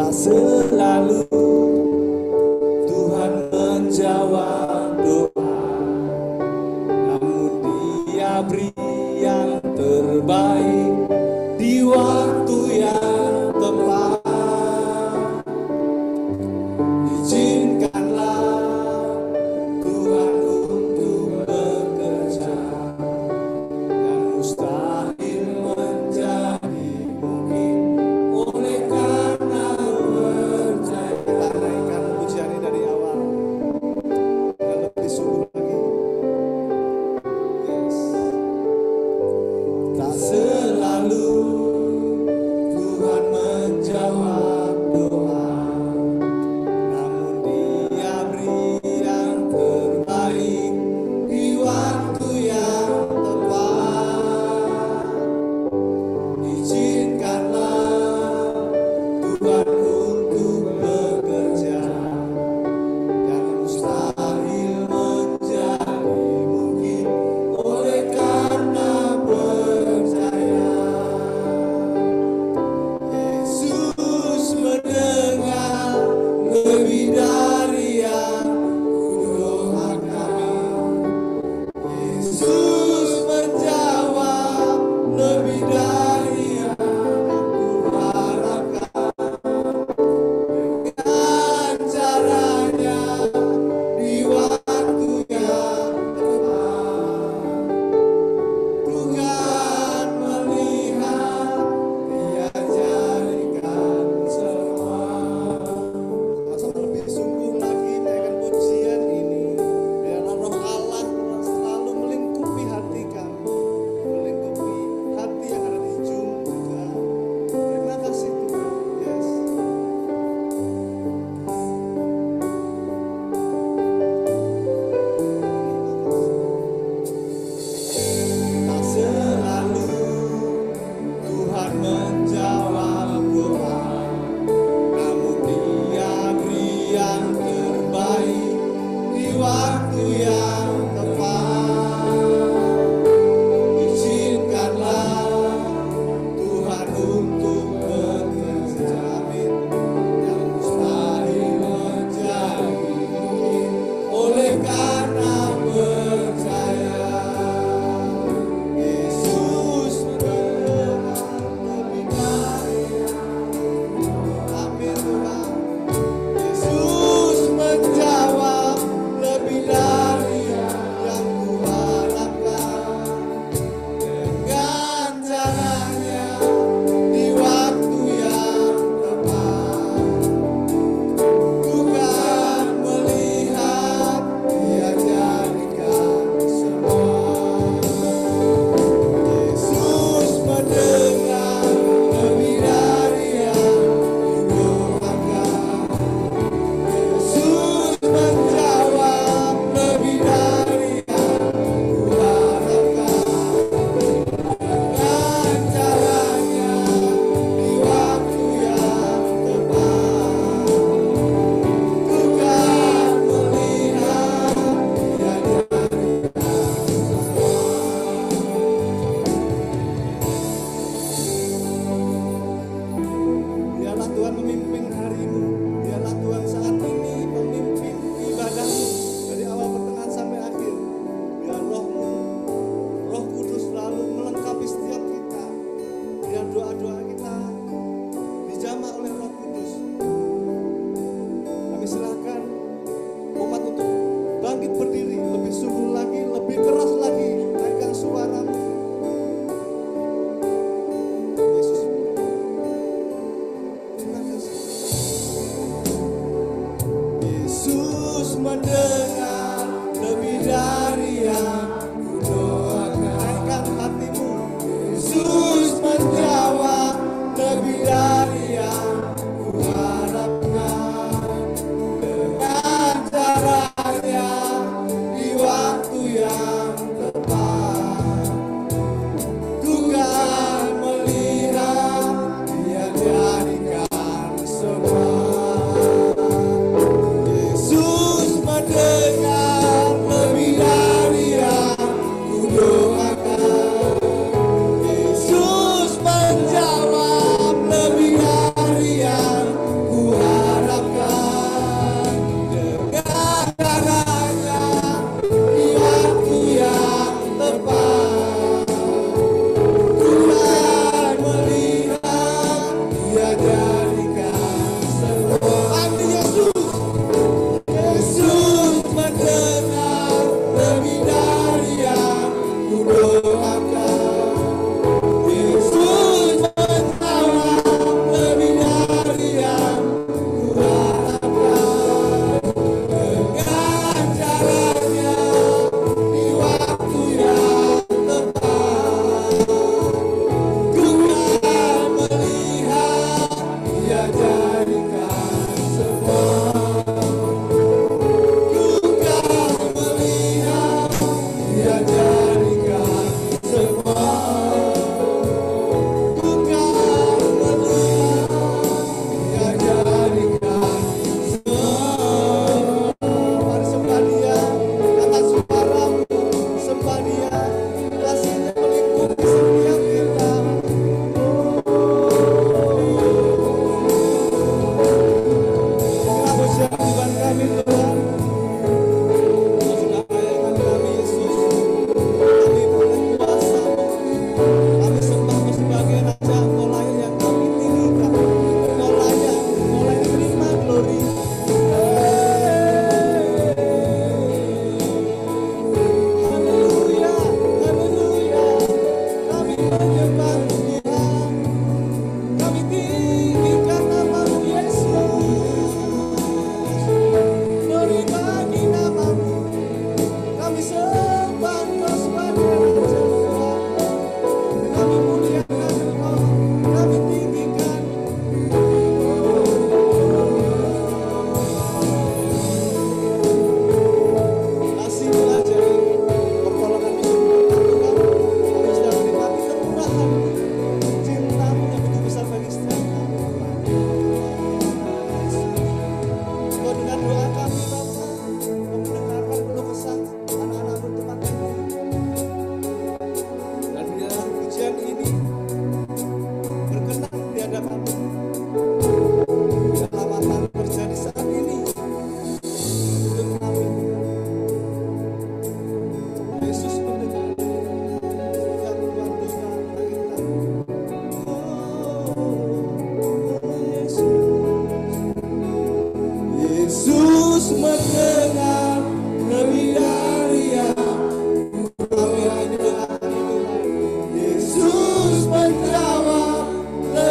Tak selalu Tuhan menjawab doa, namun Dia beri yang terbaik di waktu yang tepat. Izinkanlah Tuhan untuk bekerja, yang mustahil menjadi mungkin oleh karena percaya.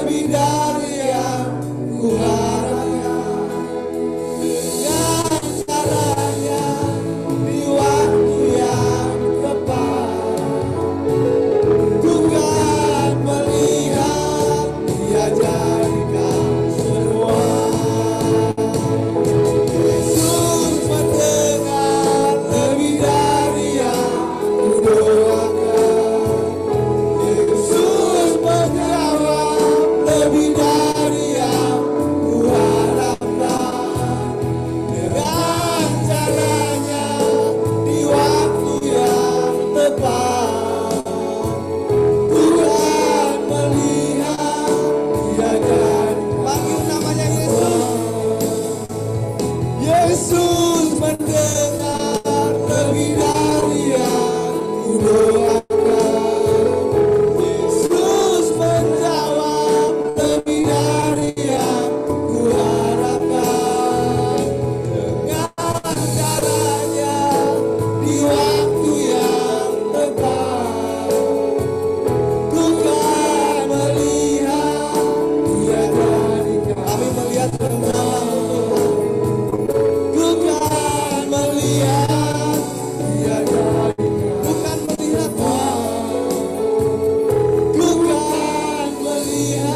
lebih dari yang ku harapkan. Dengan caranya di waktu yang tepat, ku kan melihat Dia jadikan semua. Yesus mendengar lebih dari yang ku doakan. Yesus menjawab lebih dari yang ku harapkan. Dengan caranya di waktu yang tepat, ku kan melihat Dia jadi. Panggil namanya Yesus. Yesus mendengar lebih dari yang ku doakan. Yesus menjawab lebih dari yang ku harapkan. Dengan caranya di waktu yang tepat, ku kan melihat Dia jadikan. Kami melihat bersama-sama. Ku kan melihat Dia jadikan. Bukan melihat Tuhan. Ku kan melihat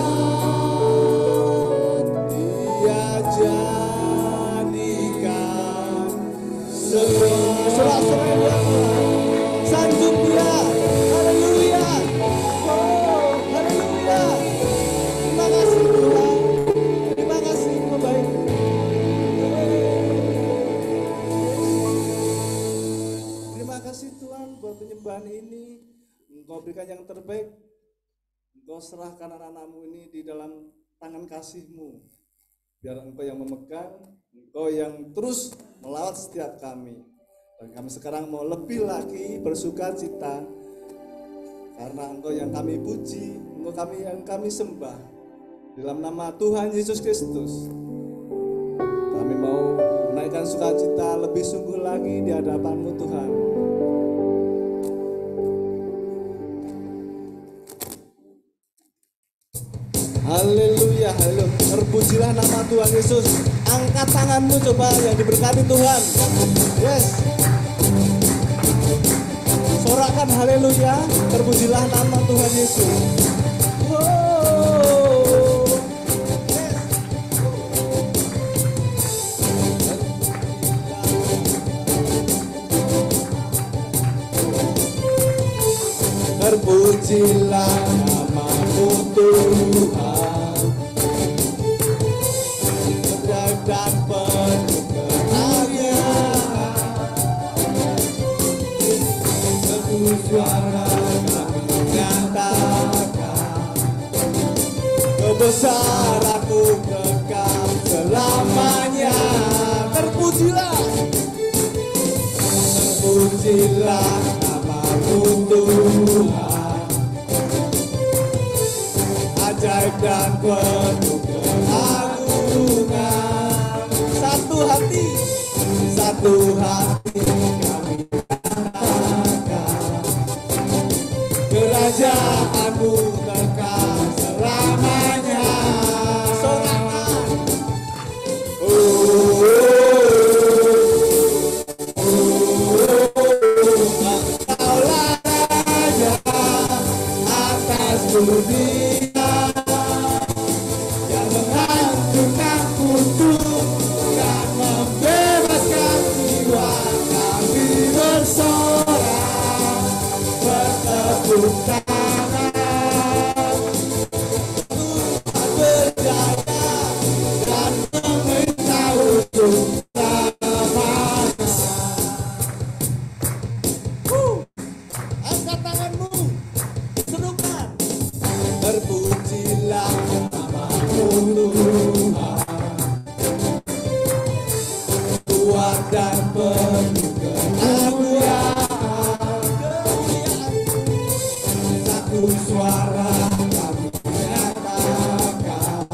Dia jadikan semua. Sorak-sorai sanjung Dia. Haleluya. Oh, haleluya. Terima kasih Tuhan. Terima kasih Engkau baik. Terima kasih Tuhan buat penyembahan ini. Engkau berikan yang terbaik. Engkau serahkan anak-anakmu ini di dalam tangan kasih-Mu. Biar Engkau yang memegang, Engkau yang terus melawat setiap kami. Dan kami sekarang mau lebih lagi bersuka cita karena Engkau yang kami puji, Engkau yang kami sembah. Dalam nama Tuhan Yesus Kristus, kami mau menaikkan sukacita lebih sungguh lagi di hadapan-Mu Tuhan. Haleluya, haleluya. Terpujilah nama Tuhan Yesus. Angkat tanganmu coba yang diberkati Tuhan. Yes. Sorakan haleluya. Terpujilah nama Tuhan Yesus. Wow. Yes. Terpujilah nama-Mu Tuhan, dan penuh kemuliaan. Satu suara kami nyatakan, kebesaran-Mu kekal selamanya. Terpujilah, terpujilah nama-Mu Tuhan, ajaib dan penuh keagungan. Satu hati kami katakan, kerajaan-Mu kekal selamanya. Sorakan. Engkaulah Raja atas dunia, yang menghancurkan kutub dan membebaskan jiwa. Kami bersorak, bertepuk tangan, Tuhan berjaya dan meminta untuk bangsa. Angkat tanganmu, serukan. Terpujilah nama-Mu Tuhan, kuat dan penuh kemuliaan. Satu suara kami nyatakan,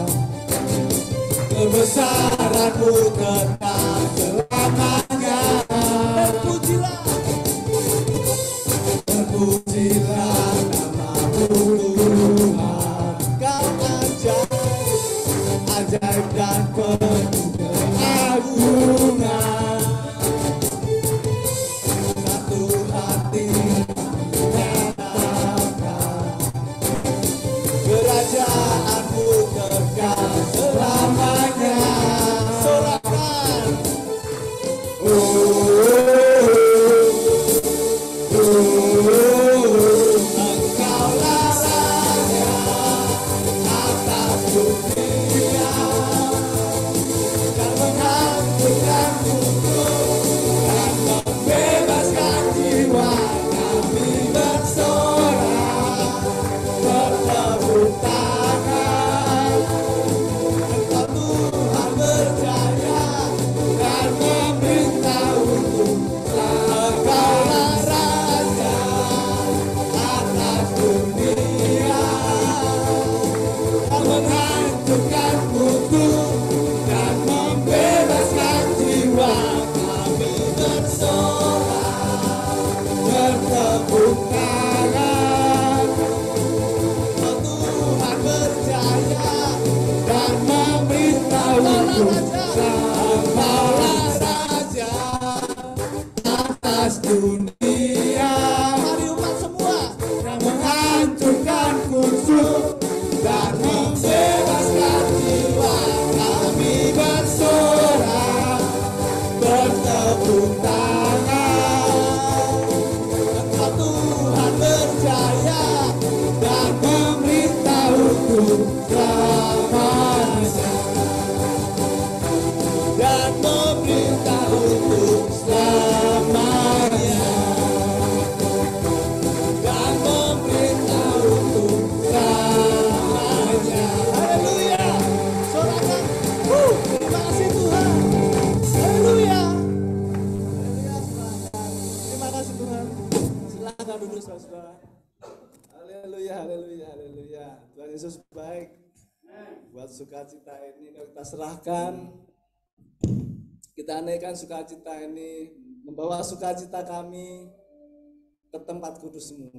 kebesaran-Mu kekal selamanya. Terpujilah, terpujilah nama-Mu Tuhan, Kau ajaib ajaib dan penuh keagungan. Satu hati menyatakan kerajaanmu kekal selamanya. Sorakan. Engkaulah Raja atas dunia dan menghancurkan hukum dan membebaskan jiwa. Kami bersorak bertepuk tangan. Engkau Tuhan berjaya dan memberitahu Engkaulah Raja atas dunia dan menghancurkan hukum dan membebaskan jiwa. Kami bersorak bertepuk tangan. Engkau Tuhan berjaya dan memberitahu Engkaulah Raja atas dunia. Mari umat semua yang menghancurkan musuh dan membebaskan jiwa. Kami bersorak bertepuk tangan. Engkau Tuhan berjaya dan memberitahuku selamanya. Dan memberitahuku selamanya. Dan memberitahuku selamanya. Haleluya. Sorakan. Terima kasih Tuhan. Haleluya. Haleluya, silakan. Terima kasih Tuhan. Silakan duduk saudara. Haleluya, haleluya, haleluya. Tuhan Yesus baik. Buat sukacita ini kita serahkan. Kita naikkan sukacita ini, membawa sukacita kami ke tempat kudus-Mu.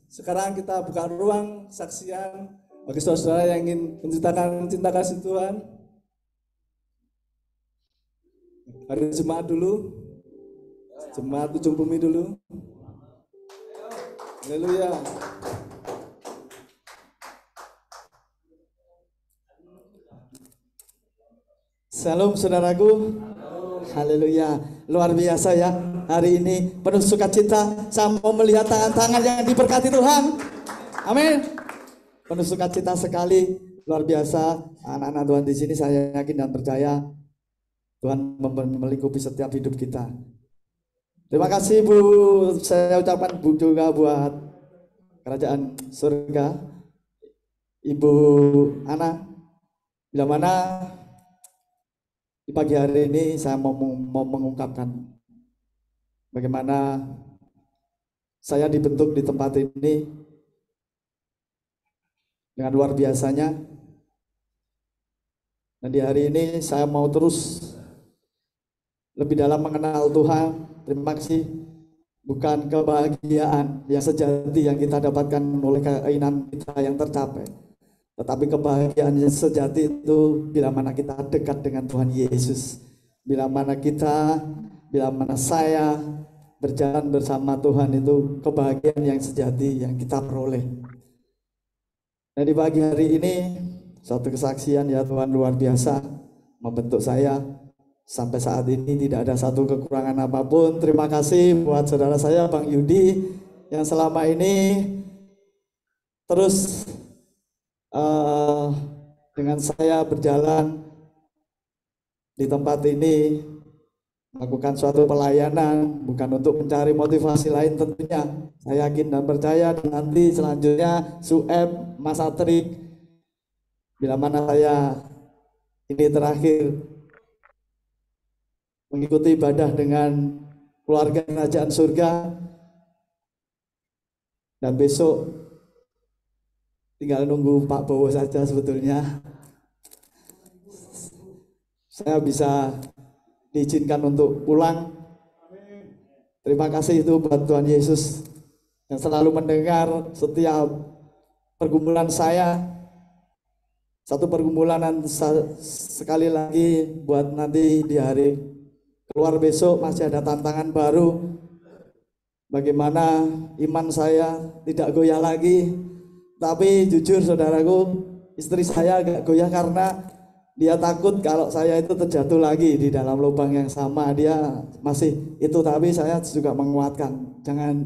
Sekarang kita buka ruang saksian bagi saudara yang ingin menceritakan cinta kasih Tuhan. Hari jemaat dulu, jemaat ujung bumi dulu. Haleluya. Salam saudaraku. Haleluya. Luar biasa ya. Hari ini penuh sukacita. Saya mau melihat tangan-tangan yang diberkati Tuhan. Amin. Penuh sukacita sekali. Luar biasa. Anak-anak Tuhan di sini saya yakin dan percaya Tuhan melingkupi setiap hidup kita. Terima kasih Bu. Saya ucapkan Bu juga buat kerajaan surga. Ibu Ana. Bila mana di pagi hari ini saya mau mengungkapkan bagaimana saya dibentuk di tempat ini dengan luar biasanya. Dan di hari ini saya mau terus lebih dalam mengenal Tuhan. Terima kasih. Bukan kebahagiaan yang sejati yang kita dapatkan oleh keinginan kita yang tercapai, tetapi kebahagiaan yang sejati itu bila mana kita dekat dengan Tuhan Yesus. Bila mana saya berjalan bersama Tuhan, itu kebahagiaan yang sejati yang kita peroleh. Dan di pagi hari ini satu kesaksian ya, Tuhan luar biasa membentuk saya. Sampai saat ini tidak ada satu kekurangan apapun. Terima kasih buat saudara saya Bang Yudi yang selama ini terus dengan saya berjalan di tempat ini, melakukan suatu pelayanan bukan untuk mencari motivasi lain tentunya. Saya yakin dan percaya nanti selanjutnya Sueb, Mas Atrik, bila mana saya ini terakhir mengikuti ibadah dengan keluarga kerajaan surga, dan besok tinggal nunggu Pak Bowo saja sebetulnya. Saya bisa diizinkan untuk pulang. Terima kasih itu buat Tuhan Yesus yang selalu mendengar setiap pergumulan saya. satu pergumulan sekali lagi buat nanti di hari keluar besok masih ada tantangan baru. Bagaimana iman saya tidak goyah lagi. Tapi jujur saudaraku, istri saya agak goyah karena dia takut kalau saya itu terjatuh lagi di dalam lubang yang sama. Dia masih itu, tapi saya juga menguatkan, jangan,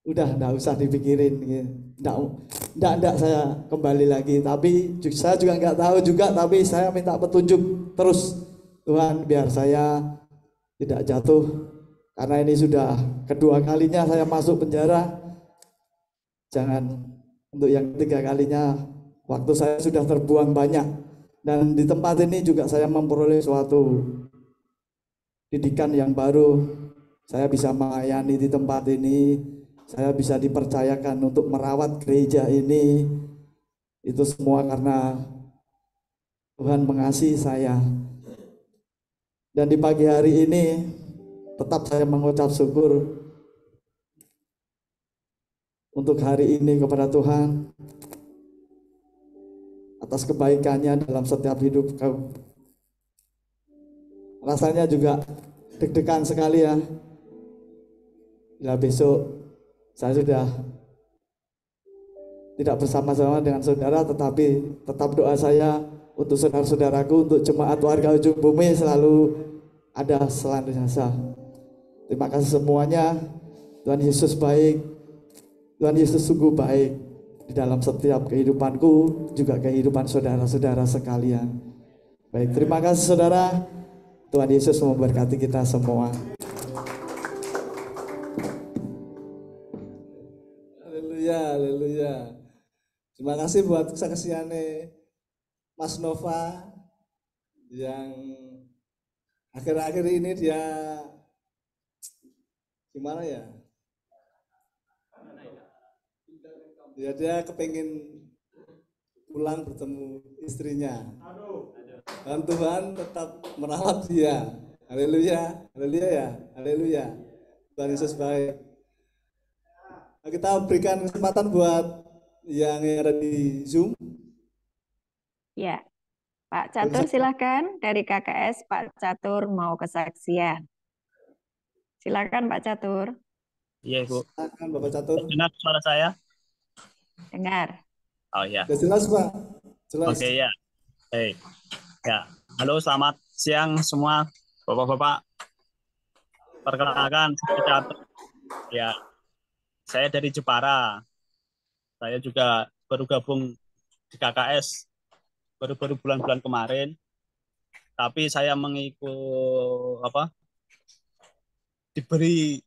udah enggak usah dipikirin gitu. Enggak saya kembali lagi. Tapi saya juga enggak tahu juga, tapi saya minta petunjuk terus Tuhan biar saya tidak jatuh, karena ini sudah kedua kalinya saya masuk penjara. Jangan untuk yang ketiga kalinya, waktu saya sudah terbuang banyak, dan di tempat ini juga saya memperoleh suatu didikan yang baru. Saya bisa melayani di tempat ini, saya bisa dipercayakan untuk merawat gereja ini. Itu semua karena Tuhan mengasihi saya. Dan di pagi hari ini tetap saya mengucap syukur untuk hari ini kepada Tuhan atas kebaikannya dalam setiap hidup kau. Rasanya juga deg-degan sekali ya. Bila besok saya sudah tidak bersama-sama dengan saudara, tetapi tetap doa saya untuk saudara-saudaraku, untuk jemaat warga ujung bumi selalu ada selanjutnya. Terima kasih semuanya. Tuhan Yesus baik. Tuhan Yesus sungguh baik di dalam setiap kehidupanku, juga kehidupan saudara-saudara sekalian. Baik, terima kasih saudara. Tuhan Yesus memberkati kita semua. Haleluya, haleluya. Terima kasih buat kesaksiannya Mas Nova yang akhir-akhir ini dia gimana ya? Dia kepengen pulang bertemu istrinya. Dan Tuhan tetap merawat dia. Haleluya, haleluya ya, haleluya. Tuhan Yesus baik. Nah, kita berikan kesempatan buat yang ada di Zoom. Ya, Pak Catur silakan, dari KKS Pak Catur mau kesaksian. Silakan Pak Catur. Iya, Ibu. Silakan Bapak Catur. Dengar suara saya? Dengar. Oh iya. Sudah jelas Pak? Jelas. Oke ya. Hey. Ya. Halo, selamat siang semua Bapak-bapak. Perkenalkan, saya Catur. Ya. Saya dari Jepara. Saya juga baru gabung di KKS baru-baru bulan-bulan kemarin. Tapi saya diberi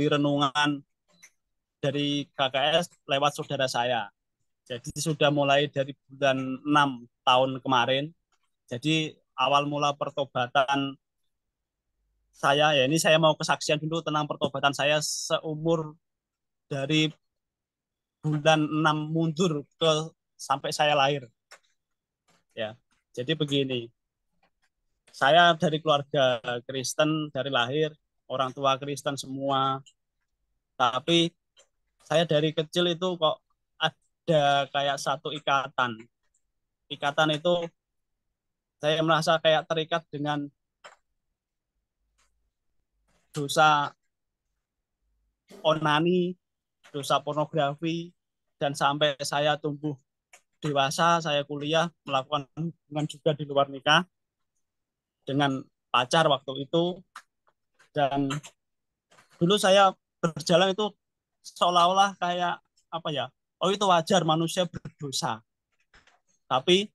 renungan dari KKS lewat saudara saya. Jadi sudah mulai dari bulan 6 tahun kemarin. Jadi awal mula pertobatan saya, ya ini saya mau kesaksian dulu tentang pertobatan saya seumur dari bulan 6 mundur ke sampai saya lahir. Ya. Jadi begini. Saya dari keluarga Kristen dari lahir, orang tua Kristen semua. Tapi saya dari kecil itu kok ada kayak satu ikatan. Ikatan itu saya merasa kayak terikat dengan dosa onani, dosa pornografi, dan sampai saya tumbuh dewasa, saya kuliah, melakukan hubungan juga di luar nikah dengan pacar waktu itu. Dan dulu saya berjalan itu seolah-olah kayak oh itu wajar manusia berdosa. Tapi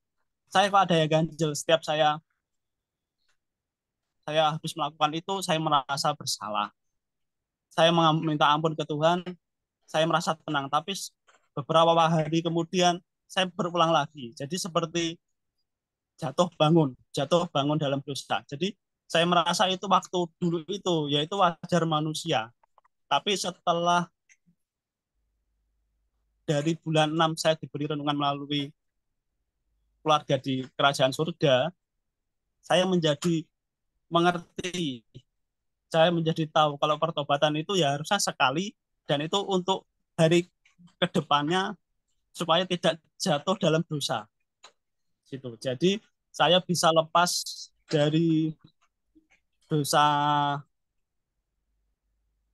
saya kok ada yang ganjel. Setiap saya habis melakukan itu, saya merasa bersalah. Saya meminta ampun ke Tuhan, saya merasa tenang. Tapi beberapa hari kemudian, saya berulang lagi. Jadi seperti jatuh bangun dalam dosa. Jadi saya merasa itu waktu dulu itu, yaitu wajar manusia. Tapi setelah dari bulan 6 saya diberi renungan melalui keluarga di kerajaan surga, saya menjadi mengerti, saya menjadi tahu kalau pertobatan itu ya harusnya sekali, dan itu untuk hari kedepannya supaya tidak jatuh dalam dosa. Gitu. Jadi saya bisa lepas dari dosa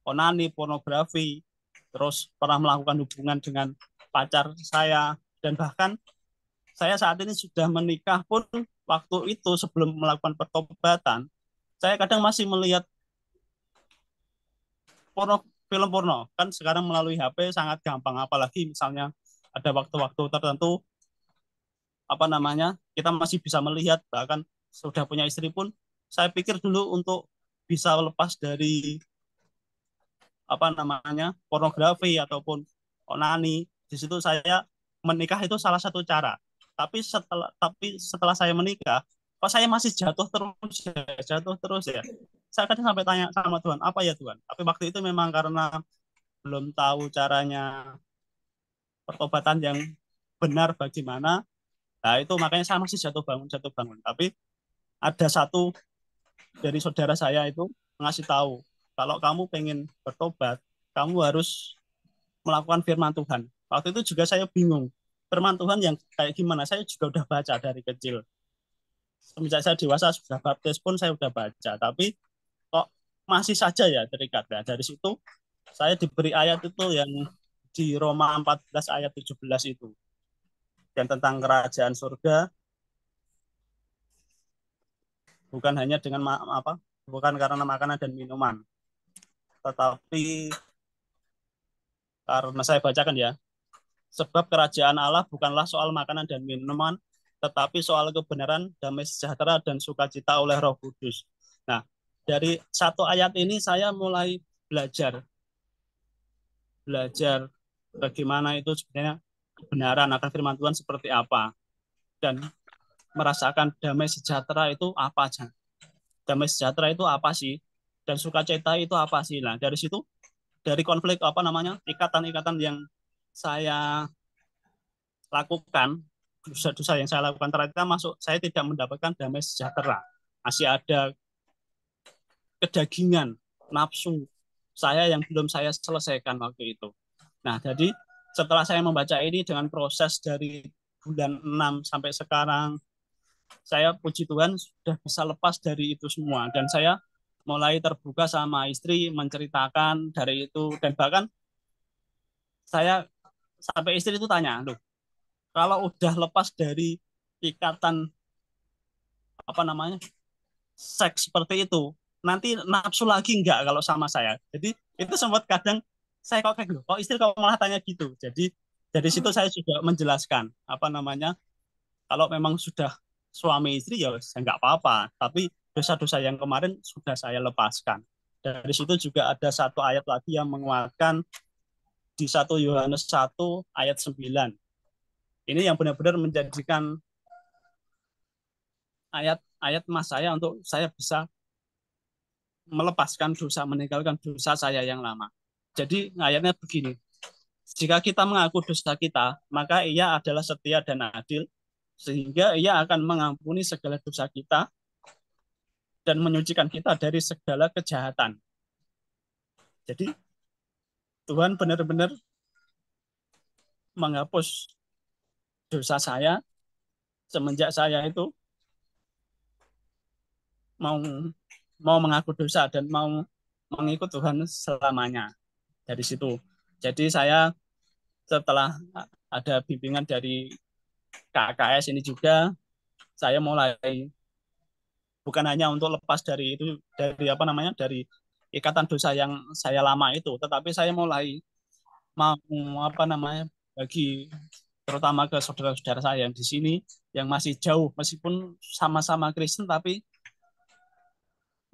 onani, pornografi, terus pernah melakukan hubungan dengan pacar saya, dan bahkan saya saat ini sudah menikah pun waktu itu sebelum melakukan pertobatan, saya kadang masih melihat film porno. Kan sekarang melalui HP sangat gampang, apalagi misalnya ada waktu-waktu tertentu apa namanya kita masih bisa melihat, bahkan sudah punya istri pun saya pikir dulu untuk bisa lepas dari apa namanya pornografi ataupun onani. Di situ saya menikah itu salah satu cara. Tapi setelah saya menikah, kok saya masih jatuh terus ya. Saya kadang sampai tanya sama Tuhan, apa ya Tuhan? Tapi waktu itu memang karena belum tahu caranya pertobatan yang benar bagaimana. Nah, itu makanya saya masih jatuh bangun, jatuh bangun. Tapi ada satu dari saudara saya itu ngasih tahu, kalau kamu pengen bertobat, kamu harus melakukan firman Tuhan. Waktu itu juga saya bingung, firman Tuhan yang kayak gimana, saya juga udah baca dari kecil. Semenjak saya dewasa, sudah baptis pun saya udah baca, tapi kok masih saja ya terikat. Nah, dari situ saya diberi ayat itu yang di Roma 14 ayat 17 itu, yang tentang kerajaan surga bukan hanya dengan bukan karena makanan dan minuman, tetapi karena saya bacakan ya, sebab kerajaan Allah bukanlah soal makanan dan minuman, tetapi soal kebenaran, damai sejahtera, dan sukacita oleh Roh Kudus. Nah, dari satu ayat ini saya mulai belajar bagaimana itu sebenarnya kebenaran akan firman Tuhan seperti apa, dan merasakan damai sejahtera itu apa aja. Damai sejahtera itu apa sih? Dan sukacita itu apa sih? Nah, dari situ, dari konflik apa namanya ikatan-ikatan yang saya lakukan, dosa-dosa yang saya lakukan ternyata masuk, saya tidak mendapatkan damai sejahtera, masih ada kedagingan, nafsu saya yang belum saya selesaikan waktu itu. Nah, jadi setelah saya membaca ini dengan proses dari bulan 6 sampai sekarang, saya puji Tuhan sudah bisa lepas dari itu semua, dan saya mulai terbuka sama istri menceritakan dari itu, dan bahkan saya sampai istri itu tanya, loh, kalau udah lepas dari ikatan apa namanya seks seperti itu, nanti nafsu lagi enggak kalau sama saya. Jadi itu sempat kadang saya kok kayak gitu, kok istri kok malah tanya gitu. Jadi dari situ saya sudah menjelaskan apa namanya, kalau memang sudah suami istri ya saya nggak apa-apa, tapi dosa-dosa yang kemarin sudah saya lepaskan. Dari situ juga ada satu ayat lagi yang menguatkan di 1 Yohanes 1 ayat 9. Ini yang benar-benar menjadikan ayat-ayat mas saya untuk saya bisa melepaskan dosa, meninggalkan dosa saya yang lama. Jadi ayatnya begini, jika kita mengaku dosa kita, maka ia adalah setia dan adil, sehingga ia akan mengampuni segala dosa kita dan menyucikan kita dari segala kejahatan. Jadi Tuhan benar-benar menghapus dosa saya semenjak saya itu mau mau mengaku dosa dan mau mengikut Tuhan selamanya. Dari situ. Jadi saya setelah ada bimbingan dari KKS ini juga, saya mulai bukan hanya untuk lepas dari itu, dari apa namanya, dari ikatan dosa yang saya lama itu, tetapi saya mulai mau apa namanya, bagi terutama ke saudara-saudara saya yang di sini yang masih jauh, meskipun sama-sama Kristen tapi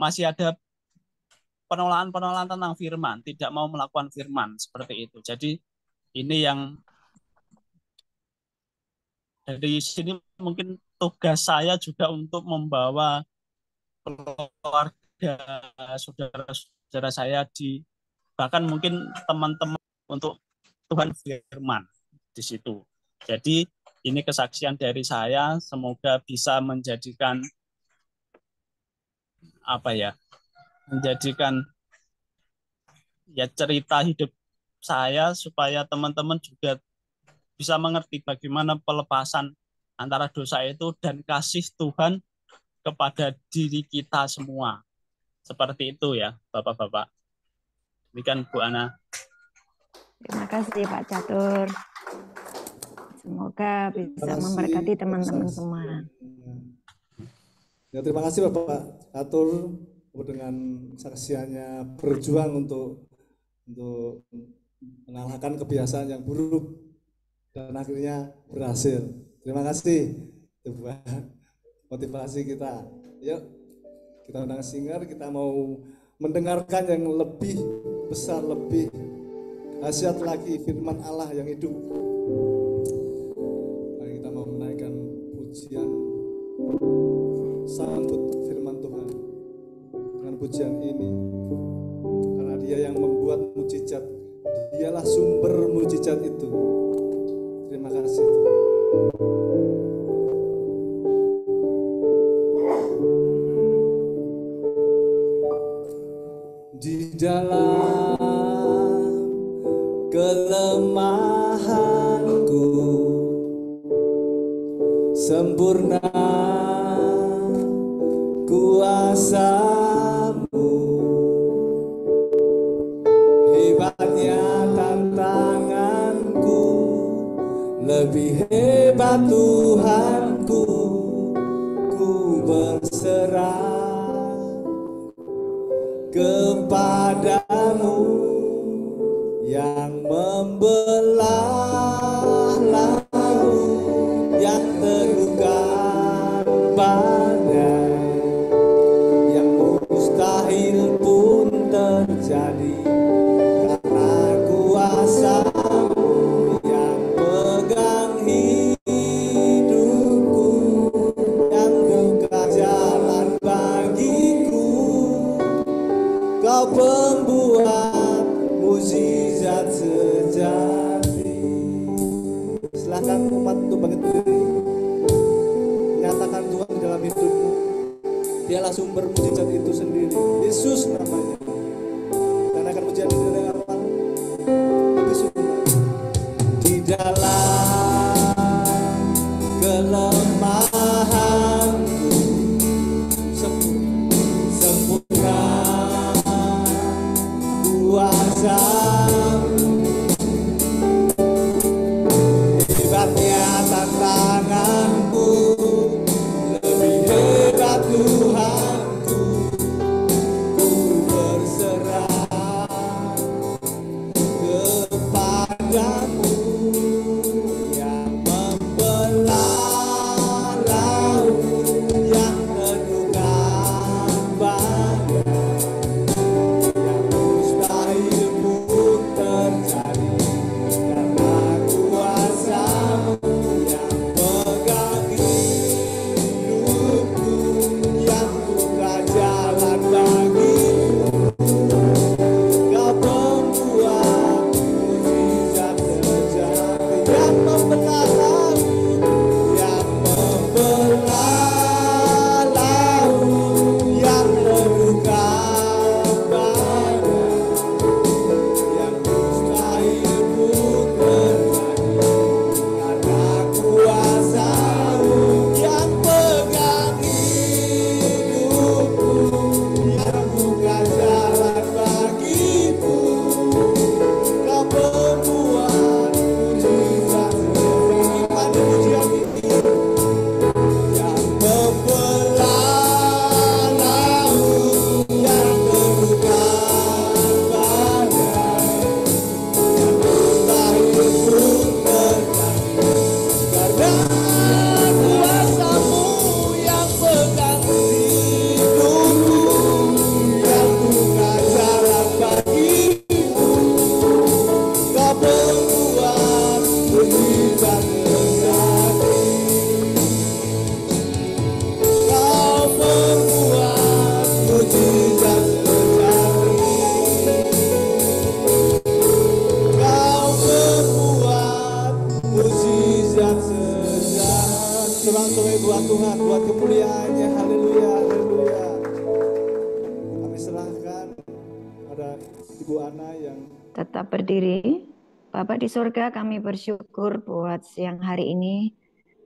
masih ada penolakan-penolakan tentang firman, tidak mau melakukan firman seperti itu. Jadi ini yang dari sini mungkin tugas saya juga untuk membawa keluarga, saudara-saudara saya di, bahkan mungkin teman-teman, untuk Tuhan firman di situ. Jadi ini kesaksian dari saya, semoga bisa menjadikan apa ya, menjadikan ya cerita hidup saya supaya teman-teman juga bisa mengerti bagaimana pelepasan antara dosa itu dan kasih Tuhan kepada diri kita semua. Seperti itu ya, Bapak-Bapak. Demikian Bu Ana. Terima kasih Pak Catur. Semoga bisa kasih, memberkati teman-teman Pak semua. Ya, terima kasih Bapak Catur dengan saksiannya berjuang untuk mengalahkan kebiasaan yang buruk dan akhirnya berhasil. Terima kasih. Itu buat motivasi kita. Yuk, kita undang singer, kita mau mendengarkan yang lebih besar, lebih dahsyat lagi firman Allah yang hidup. Mari kita mau menaikkan pujian sambut firman Tuhan dengan pujian ini, karena Dia yang membuat mujizat, Dialah sumber mujizat itu. Terima kasih Tuhan. Di dalam kelemahanku sempurna kuasa-Mu, hebatnya tantanganku, lebih hebat Tuhanku, ku berserah kepadamu yang membelah laut, yang teguhkan badai, yang mustahil pun terjadi karena kuasa-Mu yang pegang hidupku, yang buka jalan bagiku. Kau pembuat mukjizat sejati. Silakan umat untuk bangkit berdiri, nyatakan Tuhan di dalam hidupmu. Dialah sumber mukjizat itu sendiri. Yesus namanya. Dan akan pujian ini dari awal lebih sungguh. Di dalam kelemahanku sempurna kuasa-Mu, hebatnya tantanganku, lebih hebat Tuhanku, ku berserah kepadamu yang membelah laut, yang teguhkan badai, yang mustahil pun terjadi karena kuasa-Mu yang pegang hidupku, yang buka jalan bagiku. Kau pembuat mukjizat sejati, yang membelah laut, yang membelah laut, yang teguhkan badai, yang mustahil pun terjadi karena kuasa-Mu yang pegang hidupku, yang buka jalan bagiku. Kau pembuat mukjizat sejati. Pada pujian ini, yang membelah laut, yang teguhkan badai, yang mustahil pun terjadi karena kuasa-Mu yang pegang hidupku, yang buka jalan bagiku. Kau pembuat mukjizat sejati. Kau pembuat mukjizat sejati. Kau pembuat mukjizat sejati. Semangat buat Tuhan, buat kemuliaan-Nya. Haleluya, haleluya. Kami serahkan pada Ibu Ana yang Tetap berdiri. Bapak di surga, kami bersyukur buat siang hari ini.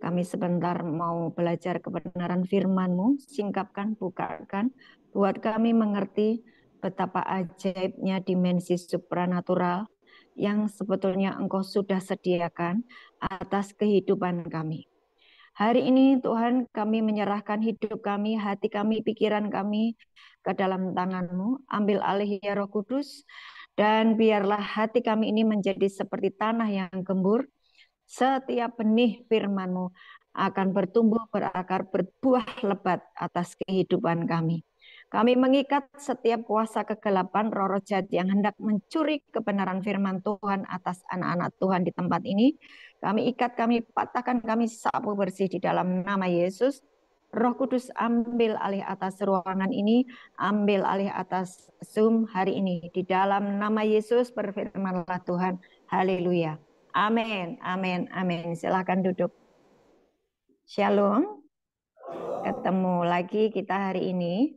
Kami sebentar mau belajar kebenaran firman-Mu, singkapkan, bukakan, buat kami mengerti betapa ajaibnya dimensi supranatural yang sebetulnya Engkau sudah sediakan atas kehidupan kami. Hari ini Tuhan, kami menyerahkan hidup kami, hati kami, pikiran kami ke dalam tangan-Mu. Ambil alih ya Roh Kudus, dan biarlah hati kami ini menjadi seperti tanah yang gembur. Setiap benih firman-Mu akan bertumbuh, berakar, berbuah lebat atas kehidupan kami. Kami mengikat setiap kuasa kegelapan, roh-roh jahat yang hendak mencuri kebenaran firman Tuhan atas anak-anak Tuhan di tempat ini. Kami ikat, kami patahkan, kami sapu bersih di dalam nama Yesus. Roh Kudus ambil alih atas ruangan ini, ambil alih atas Zoom hari ini. Di dalam nama Yesus berfirmanlah Tuhan. Haleluya. Amin, amin, amin. Silakan duduk. Shalom. Ketemu lagi kita hari ini.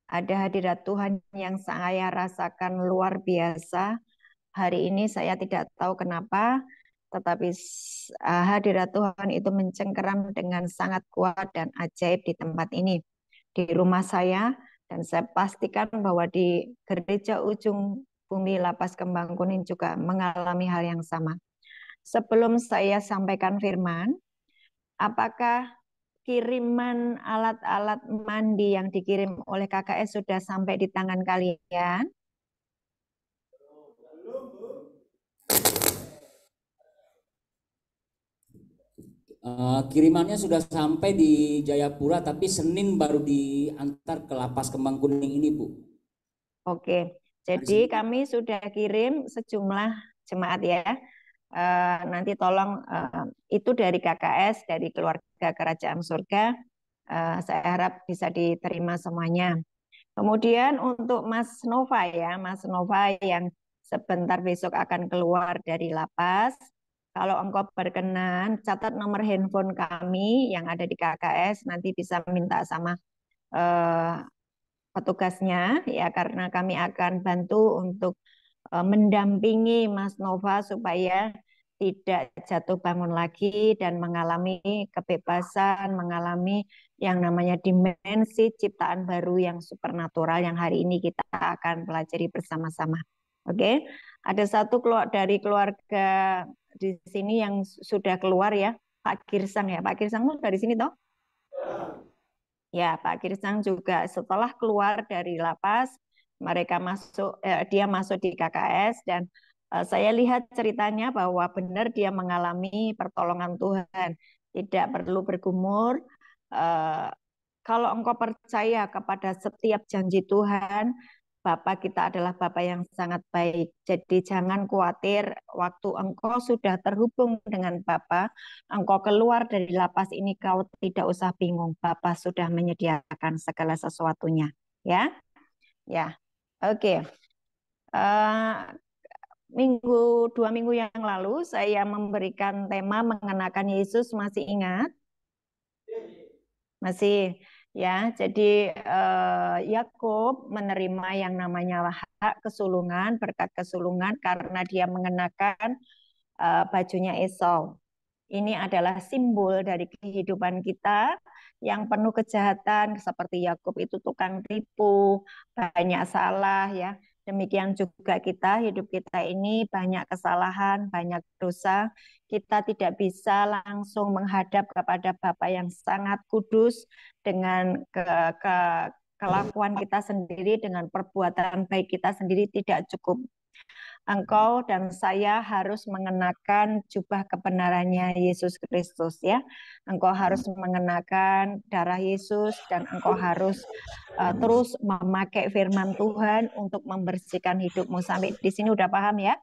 Ada hadirat Tuhan yang saya rasakan luar biasa. Hari ini saya tidak tahu kenapa, tetapi hadirat Tuhan itu mencengkeram dengan sangat kuat dan ajaib di tempat ini. Di rumah saya, dan saya pastikan bahwa di gereja ujung bumi Lapas Kembang Kuning juga mengalami hal yang sama. Sebelum saya sampaikan firman, apakah kiriman alat-alat mandi yang dikirim oleh KKS sudah sampai di tangan kalian? Kirimannya sudah sampai di Jayapura, tapi Senin baru diantar ke Lapas Kembang Kuning ini, Bu. Oke, jadi kami sudah kirim sejumlah jemaat ya. Nanti tolong itu dari KKS, dari keluarga Kerajaan Surga. Saya harap bisa diterima semuanya. Kemudian untuk Mas Nova ya, Mas Nova yang sebentar besok akan keluar dari lapas. Kalau engkau berkenan, catat nomor handphone kami yang ada di KKS, nanti bisa minta sama petugasnya ya, karena kami akan bantu untuk mendampingi Mas Nova supaya tidak jatuh bangun lagi dan mengalami kebebasan, mengalami yang namanya dimensi ciptaan baru yang supernatural yang hari ini kita akan pelajari bersama-sama. Oke, ada satu dari keluarga di sini yang sudah keluar ya, Pak Girsang ya. Pak Girsang dari sini toh? Ya, Pak Girsang juga setelah keluar dari lapas, dia masuk di KKS dan saya lihat ceritanya bahwa benar dia mengalami pertolongan Tuhan, tidak perlu bergumur. Kalau engkau percaya kepada setiap janji Tuhan, Bapa kita adalah Bapa yang sangat baik. Jadi jangan khawatir, waktu engkau sudah terhubung dengan Bapa, engkau keluar dari lapas ini, kau tidak usah bingung. Bapa sudah menyediakan segala sesuatunya. Ya, ya, oke. 2 minggu yang lalu saya memberikan tema mengenakan Yesus, masih ingat? Masih. Ya, jadi Yakub menerima yang namanya hak kesulungan, berkat kesulungan karena dia mengenakan bajunya Esau. Ini adalah simbol dari kehidupan kita yang penuh kejahatan, seperti Yakub itu tukang tipu, banyak salah ya. Demikian juga kita, hidup kita ini banyak kesalahan, banyak dosa. Kita tidak bisa langsung menghadap kepada Bapa yang sangat kudus dengan kelakuan kita sendiri, dengan perbuatan baik kita sendiri tidak cukup. Engkau dan saya harus mengenakan jubah kebenarannya Yesus Kristus ya. Engkau harus mengenakan darah Yesus dan engkau harus terus memakai firman Tuhan untuk membersihkan hidupmu. Sampai di sini udah paham ya?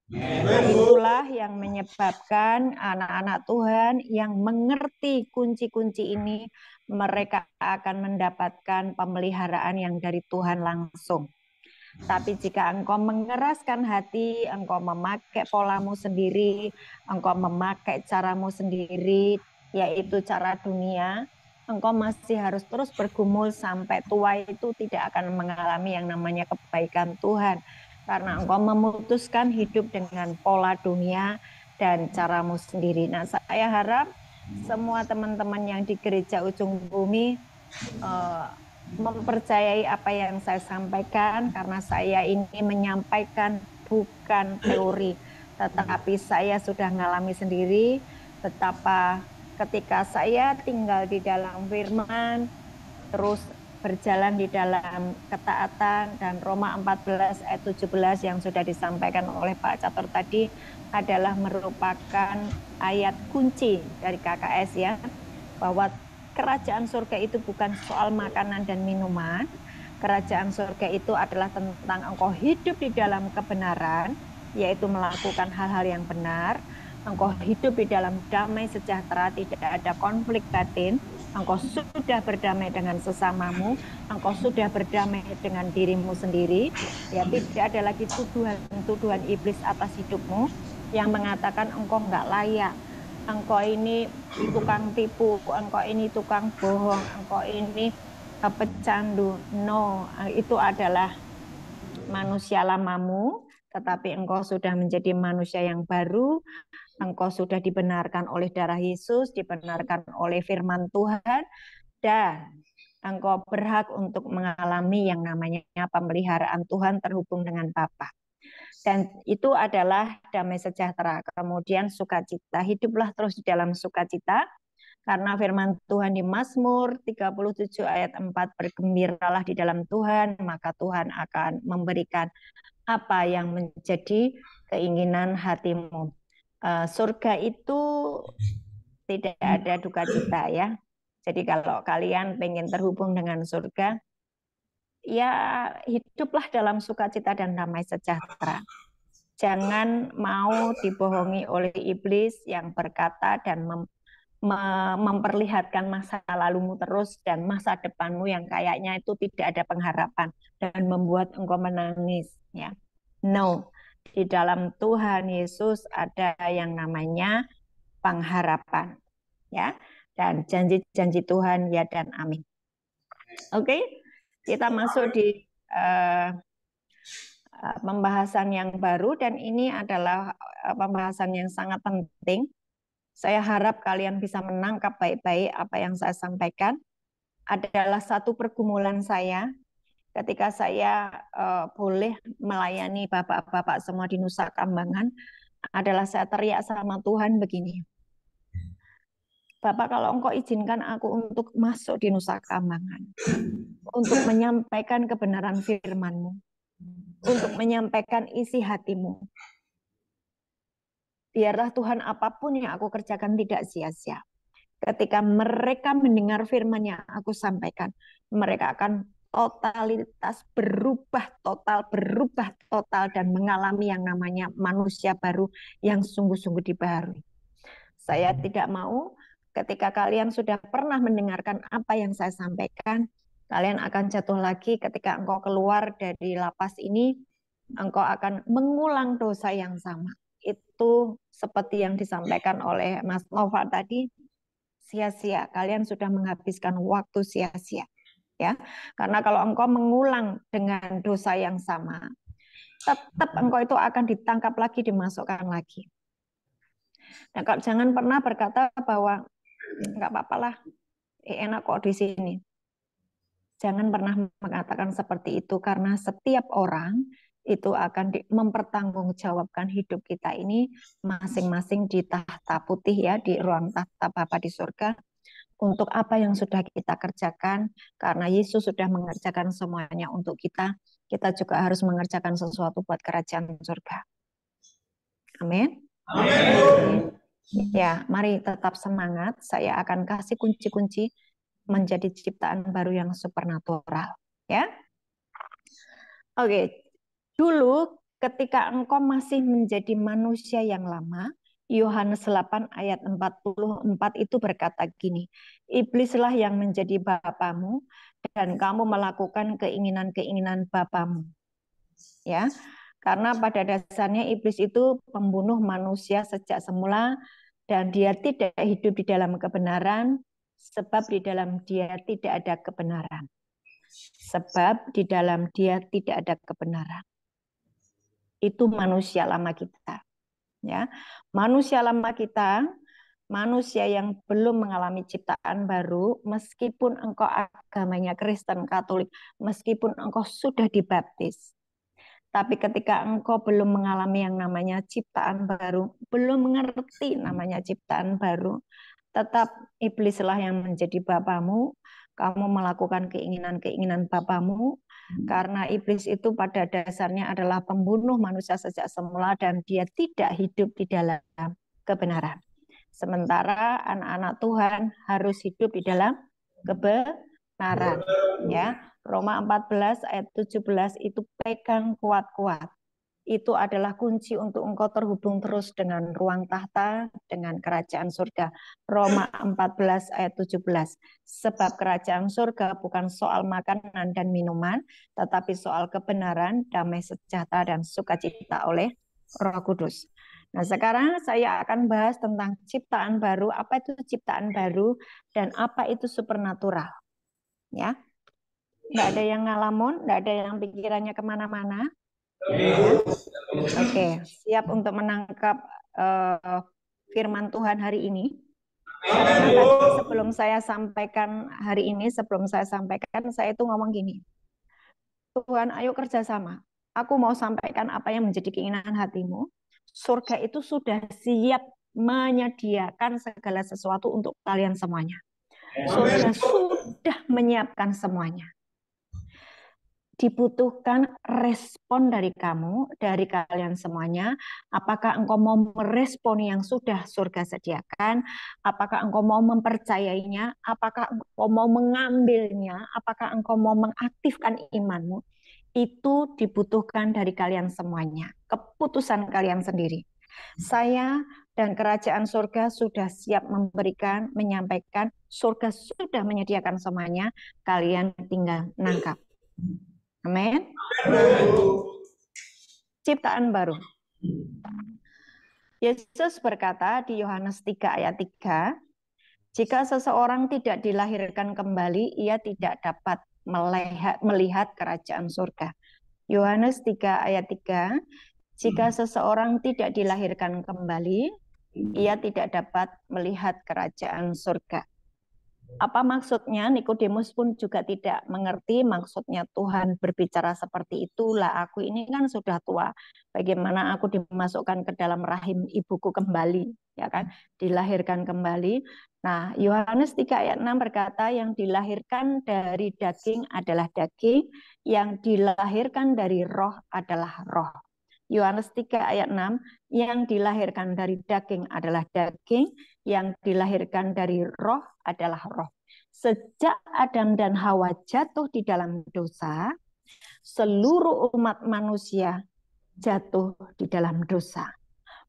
Nah, itulah yang menyebabkan anak-anak Tuhan yang mengerti kunci-kunci ini, mereka akan mendapatkan pemeliharaan yang dari Tuhan langsung. Tapi jika engkau mengeraskan hati, engkau memakai polamu sendiri, engkau memakai caramu sendiri, yaitu cara dunia, engkau masih harus terus bergumul sampai tua itu tidak akan mengalami yang namanya kebaikan Tuhan. karena engkau memutuskan hidup dengan pola dunia dan caramu sendiri. Nah, saya harap semua teman-teman yang di gereja ujung bumi mempercayai apa yang saya sampaikan, karena saya ini menyampaikan bukan teori, tetapi saya sudah mengalami sendiri betapa ketika saya tinggal di dalam firman, terus berjalan di dalam ketaatan, dan Roma 14 ayat 17 yang sudah disampaikan oleh Pak Catur tadi adalah merupakan ayat kunci dari KKS ya, bahwa kerajaan surga itu bukan soal makanan dan minuman. Kerajaan surga itu adalah tentang engkau hidup di dalam kebenaran, yaitu melakukan hal-hal yang benar. Engkau hidup di dalam damai sejahtera, tidak ada konflik batin. Engkau sudah berdamai dengan sesamamu, engkau sudah berdamai dengan dirimu sendiri. Ya, tidak ada lagi tuduhan-tuduhan iblis atas hidupmu yang mengatakan engkau nggak layak, engkau ini tukang tipu, engkau ini tukang bohong, engkau ini pecandu. No, itu adalah manusia lamamu, tetapi engkau sudah menjadi manusia yang baru. Engkau sudah dibenarkan oleh darah Yesus, dibenarkan oleh firman Tuhan, dan engkau berhak untuk mengalami yang namanya pemeliharaan Tuhan terhubung dengan Bapa. Dan itu adalah damai sejahtera. Kemudian sukacita. Hiduplah terus di dalam sukacita, karena firman Tuhan di Mazmur 37 ayat 4, bergembiralah di dalam Tuhan, maka Tuhan akan memberikan apa yang menjadi keinginan hatimu. Surga itu tidak ada duka cita ya. Jadi kalau kalian pengen terhubung dengan surga, ya hiduplah dalam sukacita dan damai sejahtera. Jangan mau dibohongi oleh iblis yang berkata dan memperlihatkan masa lalumu terus dan masa depanmu yang kayaknya itu tidak ada pengharapan dan membuat engkau menangis ya. No, di dalam Tuhan Yesus ada yang namanya pengharapan ya, dan janji-janji Tuhan ya dan amin. Oke, kita masuk di pembahasan yang baru, dan ini adalah pembahasan yang sangat penting. Saya harap kalian bisa menangkap baik-baik apa yang saya sampaikan. Adalah satu pergumulan saya ketika saya boleh melayani bapak-bapak semua di Nusa Kambangan, adalah saya teriak sama Tuhan begini, Bapak, kalau engkau izinkan aku untuk masuk di Nusa Kambangan, untuk menyampaikan kebenaran firman-Mu, untuk menyampaikan isi hatimu, biarlah Tuhan apapun yang aku kerjakan tidak sia-sia. Ketika mereka mendengar firman yang aku sampaikan, mereka akan totalitas berubah total dan mengalami yang namanya manusia baru yang sungguh-sungguh dibaharui. Saya tidak mau ketika kalian sudah pernah mendengarkan apa yang saya sampaikan, kalian akan jatuh lagi ketika engkau keluar dari lapas ini, engkau akan mengulang dosa yang sama. Itu seperti yang disampaikan oleh Mas Nova tadi, sia-sia. Kalian sudah menghabiskan waktu sia-sia. Ya, karena kalau engkau mengulang dengan dosa yang sama, tetap engkau itu akan ditangkap lagi, dimasukkan lagi. Nah, kalau jangan pernah berkata bahwa nggak apa-apa lah, enak kok di sini. Jangan pernah mengatakan seperti itu, karena setiap orang itu akan mempertanggungjawabkan hidup kita ini masing-masing di tahta putih ya, di ruang tahta Bapa di surga, untuk apa yang sudah kita kerjakan. Karena Yesus sudah mengerjakan semuanya untuk kita, kita juga harus mengerjakan sesuatu buat kerajaan surga. Amin. Amin. Ya, mari tetap semangat. Saya akan kasih kunci-kunci menjadi ciptaan baru yang supernatural. Ya. Oke. Dulu ketika engkau masih menjadi manusia yang lama, Yohanes 8 ayat 44 itu berkata gini, iblislah yang menjadi bapamu dan kamu melakukan keinginan-keinginan bapamu. Ya. Karena pada dasarnya iblis itu pembunuh manusia sejak semula, dan dia tidak hidup di dalam kebenaran, sebab di dalam dia tidak ada kebenaran. Sebab di dalam dia tidak ada kebenaran. Itu manusia lama kita. Ya, manusia lama kita, manusia yang belum mengalami ciptaan baru, meskipun engkau agamanya Kristen Katolik, meskipun engkau sudah dibaptis, tapi ketika engkau belum mengalami yang namanya ciptaan baru, belum mengerti namanya ciptaan baru, tetap iblislah yang menjadi bapamu. Kamu melakukan keinginan-keinginan bapamu, karena iblis itu pada dasarnya adalah pembunuh manusia sejak semula dan dia tidak hidup di dalam kebenaran. Sementara anak-anak Tuhan harus hidup di dalam kebenaran. Ya, Roma 14 ayat 17 itu pegang kuat-kuat. Itu adalah kunci untuk engkau terhubung terus dengan ruang tahta, dengan kerajaan surga. Roma 14 ayat 17. Sebab kerajaan surga bukan soal makanan dan minuman, tetapi soal kebenaran, damai sejahtera, dan sukacita oleh Roh Kudus. Nah, sekarang saya akan bahas tentang ciptaan baru, apa itu ciptaan baru, dan apa itu supernatural. Ya, nggak ada yang ngalamun, nggak ada yang pikirannya kemana-mana. Ya. Oke, siap untuk menangkap firman Tuhan hari ini. Karena tadi sebelum saya sampaikan hari ini, saya itu ngomong gini, Tuhan, ayo kerjasama. Aku mau sampaikan apa yang menjadi keinginan hatimu. Surga itu sudah siap menyediakan segala sesuatu untuk kalian semuanya. Surga sudah menyiapkan semuanya. Dibutuhkan respon dari kamu, dari kalian semuanya. Apakah engkau mau merespon yang sudah surga sediakan? Apakah engkau mau mempercayainya? Apakah engkau mau mengambilnya? Apakah engkau mau mengaktifkan imanmu? Itu dibutuhkan dari kalian semuanya. Keputusan kalian sendiri. Saya dan kerajaan surga sudah siap memberikan, menyampaikan. Surga sudah menyediakan semuanya. Kalian tinggal nangkap. Amin. Ciptaan baru. Yesus berkata di Yohanes 3 ayat 3, jika seseorang tidak dilahirkan kembali, ia tidak dapat melihat kerajaan surga. Yohanes 3 ayat 3, jika seseorang tidak dilahirkan kembali, ia tidak dapat melihat kerajaan surga. Apa maksudnya? Nikodemus pun juga tidak mengerti maksudnya Tuhan berbicara seperti itulah. Aku ini kan sudah tua. Bagaimana aku dimasukkan ke dalam rahim ibuku kembali, ya kan? Dilahirkan kembali. Nah, Yohanes 3 ayat 6 berkata yang dilahirkan dari daging adalah daging, yang dilahirkan dari roh adalah roh. Yohanes 3 ayat 6, yang dilahirkan dari daging adalah daging, yang dilahirkan dari roh adalah roh. Sejak Adam dan Hawa jatuh di dalam dosa, seluruh umat manusia jatuh di dalam dosa.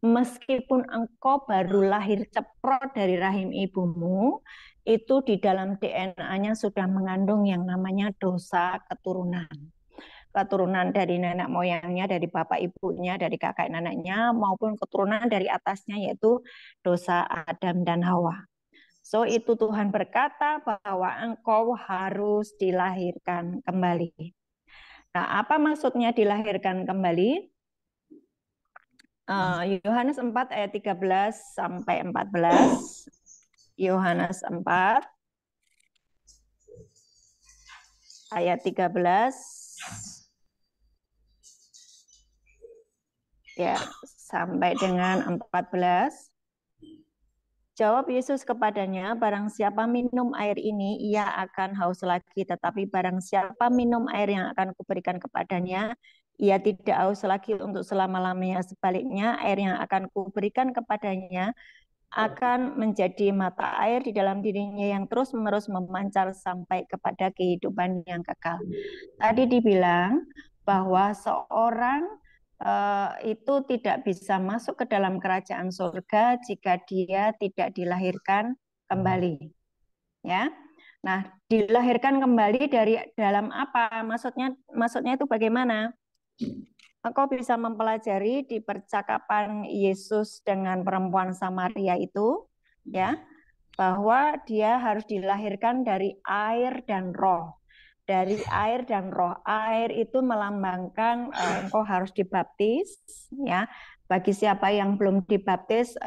Meskipun engkau baru lahir ceprot dari rahim ibumu, itu di dalam DNA-nya sudah mengandung yang namanya dosa keturunan. Keturunan dari nenek moyangnya, dari bapak ibunya, dari kakak neneknya, maupun keturunan dari atasnya, yaitu dosa Adam dan Hawa. So itu Tuhan berkata bahwa engkau harus dilahirkan kembali. Nah, apa maksudnya dilahirkan kembali? Yohanes 4 ayat 13 sampai 14. Yohanes 4 ayat 13. Ya, sampai dengan 14. Jawab Yesus kepadanya, barang siapa minum air ini, ia akan haus lagi. Tetapi barang siapa minum air yang akan kuberikan kepadanya, ia tidak haus lagi untuk selama-lamanya. Sebaliknya, air yang akan kuberikan kepadanya akan menjadi mata air di dalam dirinya yang terus-menerus memancar sampai kepada kehidupan yang kekal. Tadi dibilang bahwa seorang itu tidak bisa masuk ke dalam kerajaan surga jika dia tidak dilahirkan kembali. Ya. Nah, dilahirkan kembali dari dalam apa? Maksudnya itu bagaimana? Engkau bisa mempelajari di percakapan Yesus dengan perempuan Samaria itu, ya, bahwa dia harus dilahirkan dari air dan roh. dari air dan roh. Air itu melambangkan engkau harus dibaptis, ya. Bagi siapa yang belum dibaptis,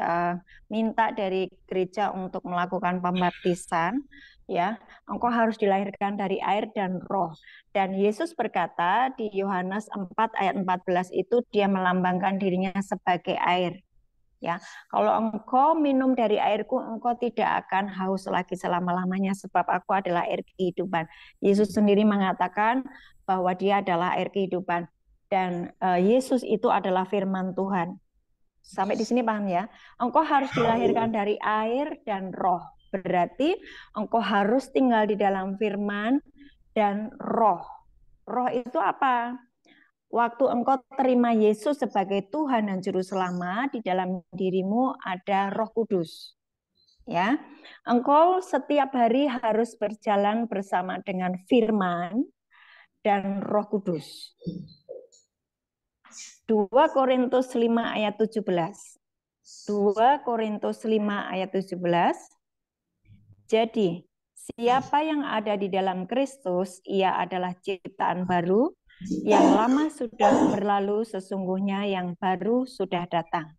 minta dari gereja untuk melakukan pembaptisan, ya. Engkau harus dilahirkan dari air dan roh. Dan Yesus berkata di Yohanes 4 ayat 14 itu dia melambangkan dirinya sebagai air. Ya, kalau engkau minum dari airku, engkau tidak akan haus lagi selama-lamanya, sebab aku adalah air kehidupan. Yesus sendiri mengatakan bahwa dia adalah air kehidupan. Dan Yesus itu adalah firman Tuhan. Sampai di sini paham ya? Engkau harus dilahirkan dari air dan roh. Berarti engkau harus tinggal di dalam firman dan roh. Roh itu apa? Waktu engkau terima Yesus sebagai Tuhan dan Juru Selamat, di dalam dirimu ada Roh Kudus. Ya, engkau setiap hari harus berjalan bersama dengan firman dan Roh Kudus. 2 Korintus 5 ayat 17. 2 Korintus 5 ayat 17. Jadi, siapa yang ada di dalam Kristus, ia adalah ciptaan baru. Yang lama sudah berlalu, sesungguhnya yang baru sudah datang.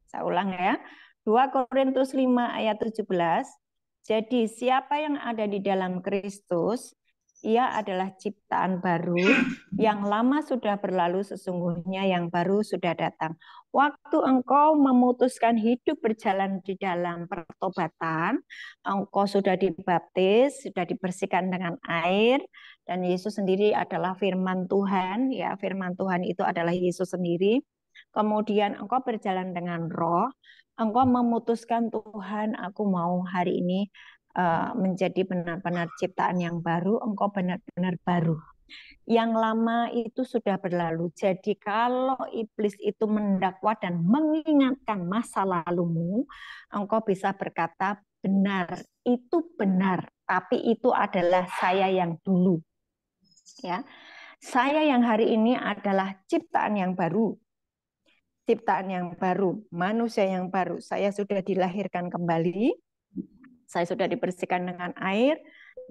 Saya ulang ya. 2 Korintus 5 ayat 17. Jadi siapa yang ada di dalam Kristus, ia adalah ciptaan baru. Yang lama sudah berlalu, sesungguhnya yang baru sudah datang. Waktu engkau memutuskan hidup berjalan di dalam pertobatan, engkau sudah dibaptis, sudah dibersihkan dengan air, dan Yesus sendiri adalah firman Tuhan, ya, firman Tuhan itu adalah Yesus sendiri. Kemudian engkau berjalan dengan roh, engkau memutuskan, Tuhan, aku mau hari ini menjadi benar-benar ciptaan yang baru, engkau benar-benar baru. Yang lama itu sudah berlalu. Jadi kalau iblis itu mendakwa dan mengingatkan masa lalumu, engkau bisa berkata, benar, itu benar, tapi itu adalah saya yang dulu. Ya, saya yang hari ini adalah ciptaan yang baru. Ciptaan yang baru, manusia yang baru. Saya sudah dilahirkan kembali, saya sudah dibersihkan dengan air,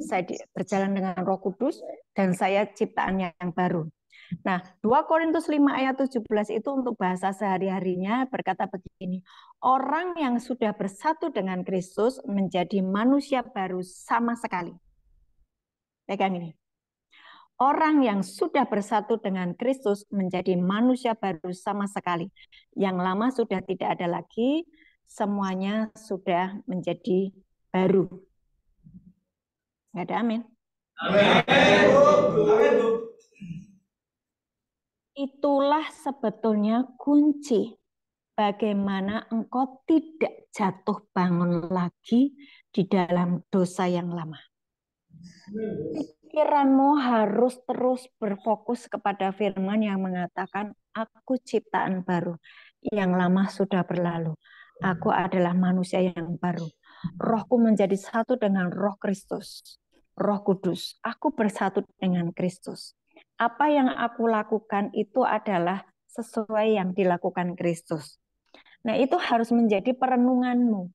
saya berjalan dengan Roh Kudus, dan saya ciptaan yang baru. Nah, 2 Korintus 5 ayat 17 itu untuk bahasa sehari-harinya berkata begini, orang yang sudah bersatu dengan Kristus menjadi manusia baru sama sekali. Pegang ini. Orang yang sudah bersatu dengan Kristus menjadi manusia baru sama sekali. Yang lama sudah tidak ada lagi, semuanya sudah menjadi baru. Nggak ada amin. Itulah sebetulnya kunci bagaimana engkau tidak jatuh bangun lagi di dalam dosa yang lama. Pikiranmu harus terus berfokus kepada firman yang mengatakan, aku ciptaan baru, yang lama sudah berlalu. Aku adalah manusia yang baru. Rohku menjadi satu dengan Roh Kristus, Roh Kudus. Aku bersatu dengan Kristus. Apa yang aku lakukan itu adalah sesuai yang dilakukan Kristus. Nah, itu harus menjadi perenunganmu.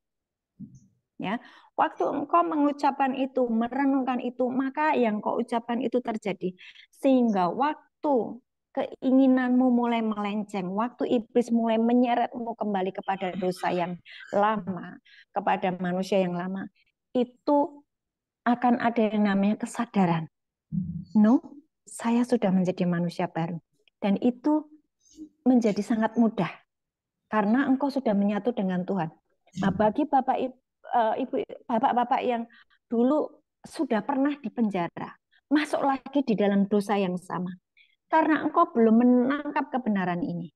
Ya, waktu engkau mengucapkan itu, merenungkan itu, maka yang kau ucapkan itu terjadi. Sehingga waktu keinginanmu mulai melenceng, waktu iblis mulai menyeretmu kembali kepada dosa yang lama, kepada manusia yang lama, itu akan ada yang namanya kesadaran. No, saya sudah menjadi manusia baru. Dan itu menjadi sangat mudah. Karena engkau sudah menyatu dengan Tuhan. Nah, bagi Bapak Ibu, bapak-bapak yang dulu sudah pernah di penjara, masuk lagi di dalam dosa yang sama. Karena engkau belum menangkap kebenaran ini.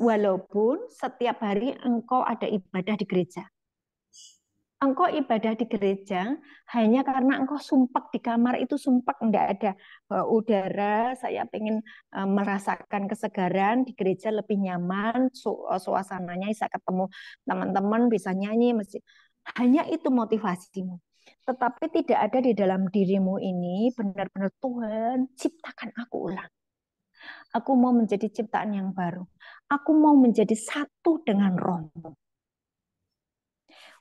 Walaupun setiap hari engkau ada ibadah di gereja. Engkau ibadah di gereja hanya karena engkau sumpek di kamar itu, sumpek, enggak ada udara, saya pengen merasakan kesegaran di gereja lebih nyaman, suasananya bisa ketemu teman-teman, bisa nyanyi, hanya itu motivasimu. Tetapi tidak ada di dalam dirimu ini benar-benar, Tuhan ciptakan aku ulang. Aku mau menjadi ciptaan yang baru. Aku mau menjadi satu dengan Roh-Mu.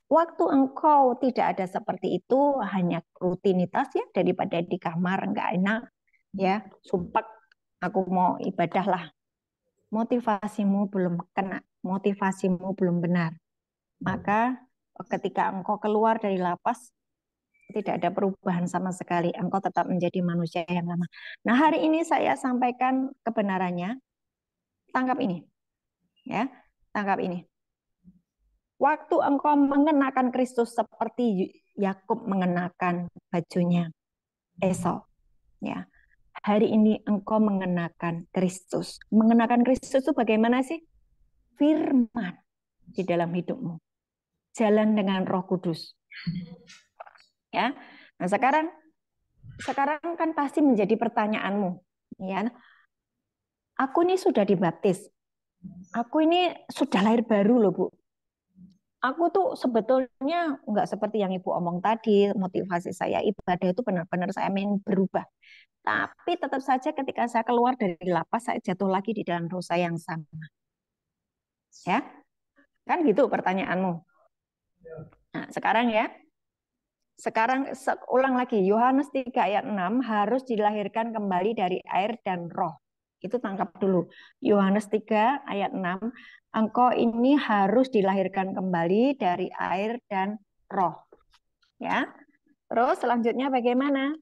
Waktu engkau tidak ada seperti itu, hanya rutinitas ya, daripada di kamar nggak enak ya, sumpah aku mau ibadah lah. Motivasimu belum kena, motivasimu belum benar. Maka ketika engkau keluar dari lapas, tidak ada perubahan sama sekali. Engkau tetap menjadi manusia yang lama. Nah, hari ini saya sampaikan kebenarannya. Tangkap ini. Ya, tangkap ini. Waktu engkau mengenakan Kristus seperti Yakub mengenakan bajunya Esau, ya. Hari ini engkau mengenakan Kristus. Mengenakan Kristus itu bagaimana sih? Firman di dalam hidupmu. Jalan dengan Roh Kudus. Ya. Nah, sekarang kan pasti menjadi pertanyaanmu, ya. Aku ini sudah dibaptis. Aku ini sudah lahir baru loh, Bu. Aku tuh sebetulnya nggak seperti yang Ibu omong tadi, motivasi saya ibadah itu benar-benar saya ingin berubah. Tapi tetap saja ketika saya keluar dari lapas, saya jatuh lagi di dalam dosa yang sama. Ya, kan gitu pertanyaanmu. Nah, sekarang ya, ulang lagi, Yohanes 3 ayat 6 harus dilahirkan kembali dari air dan roh. Itu tangkap dulu. Yohanes 3 ayat 6, engkau ini harus dilahirkan kembali dari air dan roh. Ya. Terus selanjutnya bagaimana?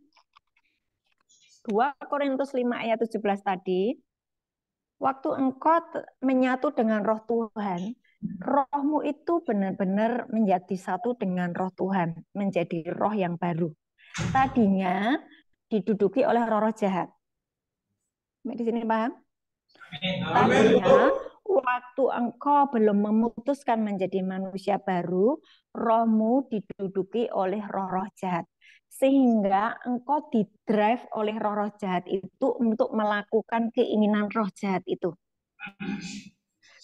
2 Korintus 5 ayat 17 tadi, waktu engkau menyatu dengan roh Tuhan, rohmu itu benar-benar menjadi satu dengan roh Tuhan, menjadi roh yang baru. Tadinya diduduki oleh roh-roh jahat. Di sini paham? Tadinya waktu engkau belum memutuskan menjadi manusia baru, rohmu diduduki oleh roh-roh jahat. Sehingga engkau didrive oleh roh-roh jahat itu untuk melakukan keinginan roh jahat itu.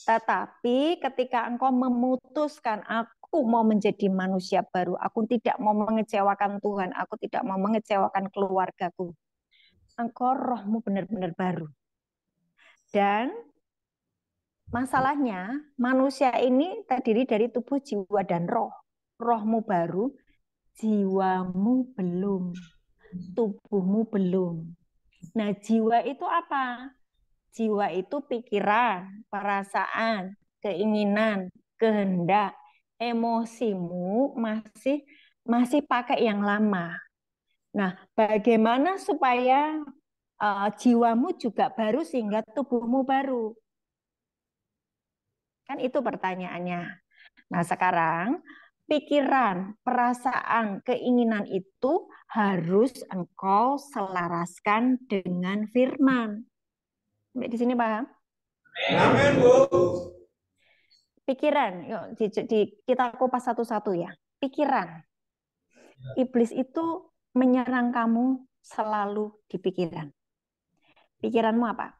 Tetapi ketika engkau memutuskan, aku mau menjadi manusia baru, aku tidak mau mengecewakan Tuhan, aku tidak mau mengecewakan keluargaku, engkau rohmu benar-benar baru. Dan masalahnya, manusia ini terdiri dari tubuh, jiwa, dan roh. Rohmu baru, jiwamu belum, tubuhmu belum. Nah, jiwa itu apa? Jiwa itu pikiran, perasaan, keinginan, kehendak, emosimu masih pakai yang lama. Nah, bagaimana supaya jiwamu juga baru sehingga tubuhmu baru? Kan itu pertanyaannya. Nah, sekarang pikiran, perasaan, keinginan itu harus engkau selaraskan dengan firman. Di sini paham? Amin, Bu. Pikiran, yuk kita kupas satu-satu ya. Pikiran. Iblis itu menyerang kamu selalu di pikiran. Pikiranmu apa?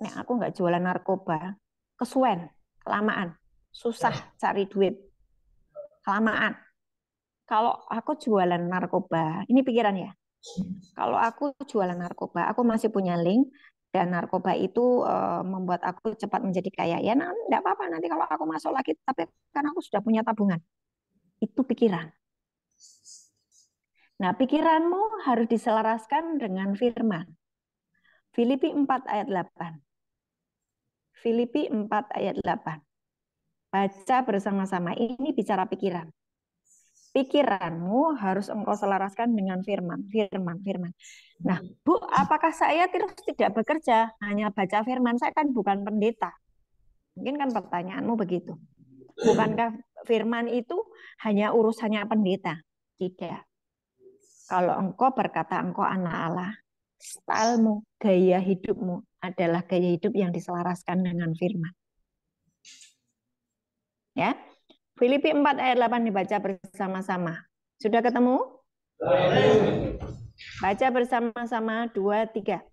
Nih, aku nggak jualan narkoba, kesuwen, kelamaan, susah cari duit, kelamaan. Kalau aku jualan narkoba, ini pikiran ya. Kalau aku jualan narkoba, aku masih punya link, dan narkoba itu membuat aku cepat menjadi kaya. Ya, enggak apa-apa nanti kalau aku masuk lagi, tapi kan aku sudah punya tabungan. Itu pikiran. Nah, pikiranmu harus diselaraskan dengan firman. Filipi 4 ayat 8. Filipi 4 ayat 8. Baca bersama-sama, ini bicara pikiran. Pikiranmu harus engkau selaraskan dengan firman. Nah, Bu, apakah saya terus tidak bekerja, hanya baca firman? Saya kan bukan pendeta. Mungkin kan pertanyaanmu begitu. Bukankah firman itu hanya urusannya pendeta? Tidak. Kalau engkau berkata engkau anak Allah, stylemu, gaya hidupmu adalah gaya hidup yang diselaraskan dengan firman. Ya. Filipi 4 ayat 8 dibaca bersama-sama. Sudah ketemu? Baca bersama-sama 2, 3.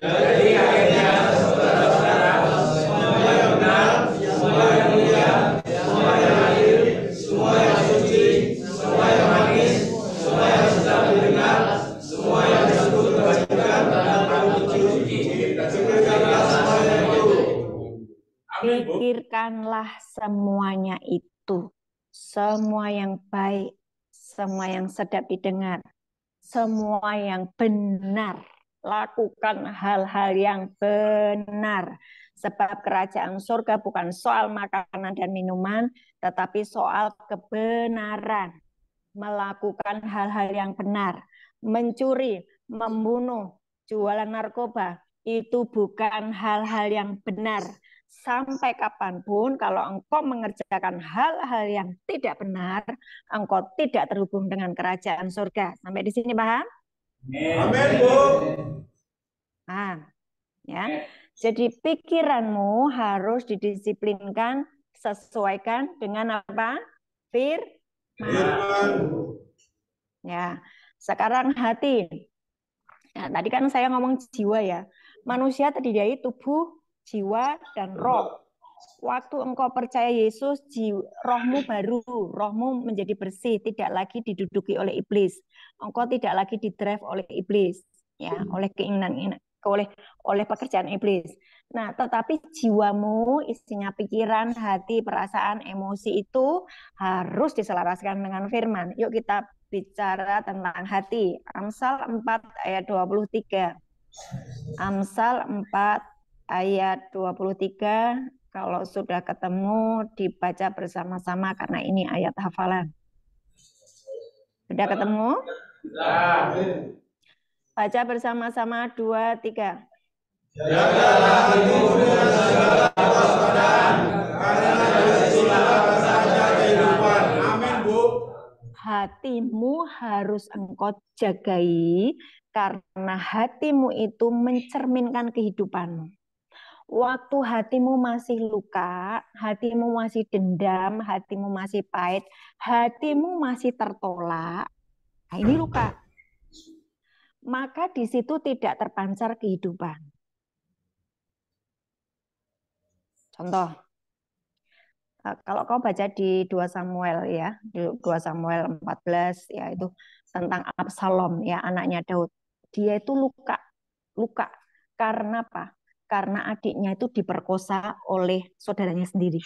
Jadi akhirnya saudara-saudara, semua yang benar, semua yang mulia, semua yang adil, semua yang suci, semua yang manis, semua yang sedap didengar, semua yang disebut kebajikan dan patut dipuji, pikirkanlah semuanya itu. Pikirkanlah semuanya itu. semua yang baik, semua yang sedap didengar, semua yang benar. Lakukan hal-hal yang benar. Sebab kerajaan surga bukan soal makanan dan minuman, tetapi soal kebenaran. Melakukan hal-hal yang benar. Mencuri, membunuh, jualan narkoba, itu bukan hal-hal yang benar. Sampai kapanpun kalau engkau mengerjakan hal-hal yang tidak benar, engkau tidak terhubung dengan kerajaan surga. Sampai di sini paham? Amin, Bu. Nah, ya. Jadi pikiranmu harus didisiplinkan, sesuaikan dengan apa? Firman. Ya. Sekarang hati. Nah, tadi kan saya ngomong jiwa ya. Manusia terdiri dari tubuh, jiwa, dan roh. Waktu engkau percaya Yesus, rohmu baru, rohmu menjadi bersih, tidak lagi diduduki oleh iblis. Engkau tidak lagi didrive oleh iblis, ya, oleh keinginan, oleh pekerjaan iblis. Nah, tetapi jiwamu, isinya pikiran, hati, perasaan, emosi itu harus diselaraskan dengan firman. Yuk kita bicara tentang hati. Amsal 4 ayat 23. Amsal 4 ayat 23. Kalau sudah ketemu, dibaca bersama-sama karena ini ayat hafalan. Sudah ketemu? Baca bersama-sama, 2, 3. Jagalah hatimu dengan segala kewaspadaan, karena dari situlah saja kehidupan. Amin, Bu. Hatimu harus engkau jagai, karena hatimu itu mencerminkan kehidupanmu. Waktu hatimu masih luka, hatimu masih dendam, hatimu masih pahit, hatimu masih tertolak, nah ini luka. Maka di situ tidak terpancar kehidupan. Contoh, kalau kau baca di 2 Samuel ya, di 2 Samuel 14 ya, itu tentang Absalom ya, anaknya Daud. Dia itu luka karena apa? Karena adiknya itu diperkosa oleh saudaranya sendiri.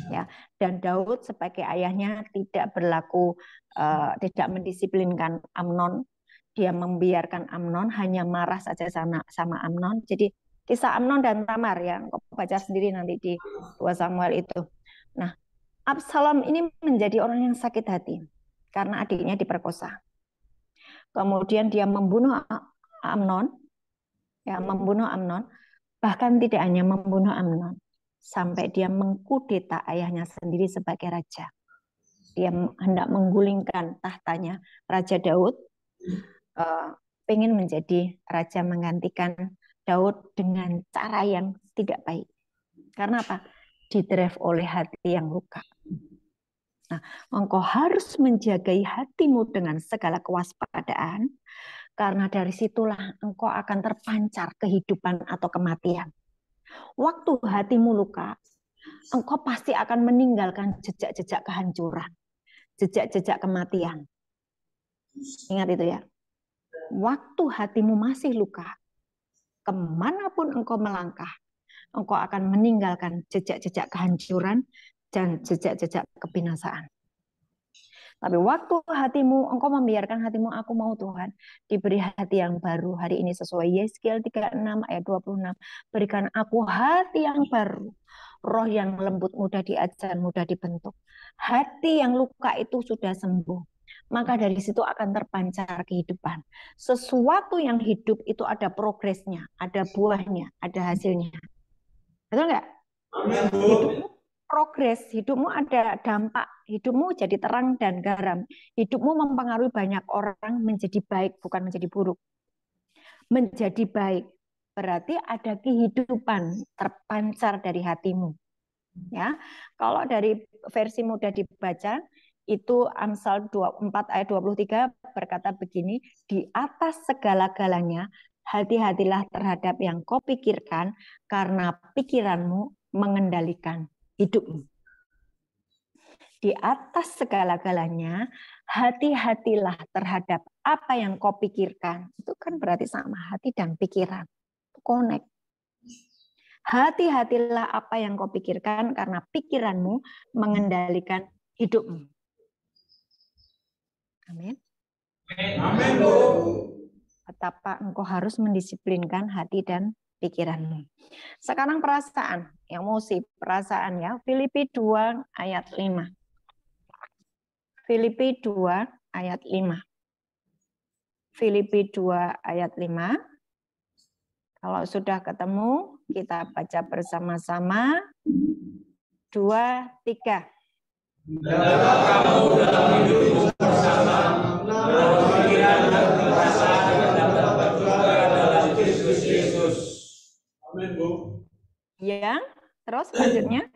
Ya, dan Daud sebagai ayahnya tidak berlaku, tidak mendisiplinkan Amnon. Dia membiarkan Amnon, hanya marah saja sama Amnon. Jadi kisah Amnon dan Tamar yang kau baca sendiri nanti di 2 Samuel itu. Nah, Absalom ini menjadi orang yang sakit hati karena adiknya diperkosa. Kemudian dia membunuh Amnon, ya, membunuh Amnon. Bahkan tidak hanya membunuh Amnon, sampai dia mengkudeta ayahnya sendiri sebagai raja. Dia hendak menggulingkan tahtanya Raja Daud, pengen menjadi raja menggantikan Daud dengan cara yang tidak baik. Karena apa? Didrive oleh hati yang luka. Nah, engkau harus menjagai hatimu dengan segala kewaspadaan, karena dari situlah engkau akan terpancar kehidupan atau kematian. Waktu hatimu luka, engkau pasti akan meninggalkan jejak-jejak kehancuran, jejak-jejak kematian. Ingat itu ya. Waktu hatimu masih luka, kemanapun engkau melangkah, engkau akan meninggalkan jejak-jejak kehancuran dan jejak-jejak kebinasaan. Tapi waktu hatimu, engkau membiarkan hatimu, aku mau Tuhan, diberi hati yang baru. Hari ini sesuai Yeskiel 36 ayat 26. Berikan aku hati yang baru. Roh yang lembut, mudah diajar, mudah dibentuk. Hati yang luka itu sudah sembuh. Maka dari situ akan terpancar kehidupan. Sesuatu yang hidup itu ada progresnya, ada buahnya, ada hasilnya. Betul nggak? Hidupmu progres, hidupmu ada dampak, hidupmu jadi terang dan garam. Hidupmu mempengaruhi banyak orang menjadi baik, bukan menjadi buruk. Menjadi baik berarti ada kehidupan terpancar dari hatimu. Ya, kalau dari versi mudah dibaca itu Amsal 24 ayat 23 berkata begini, di atas segala-galanya hati-hatilah terhadap yang kau pikirkan, karena pikiranmu mengendalikan hidupmu. Di atas segala-galanya, hati-hatilah terhadap apa yang kau pikirkan. Itu kan berarti sama, hati dan pikiran. Connect. Hati-hatilah apa yang kau pikirkan, karena pikiranmu mengendalikan hidupmu. Amin. Amin, Bu. Betapa engkau harus mendisiplinkan hati dan pikiranmu. Sekarang perasaan, emosi, perasaan ya. Filipi 2 ayat 5. Filipi 2 ayat 5. Filipi 2 ayat 5. Kalau sudah ketemu, kita baca bersama-sama. 2, 3. Dalam kamu dalam hidupmu bersama, menaruh pikiran dan perasaan yang dapat berjuang dalam Kristus Yesus. Amin, Bu. Ya, terus selanjutnya.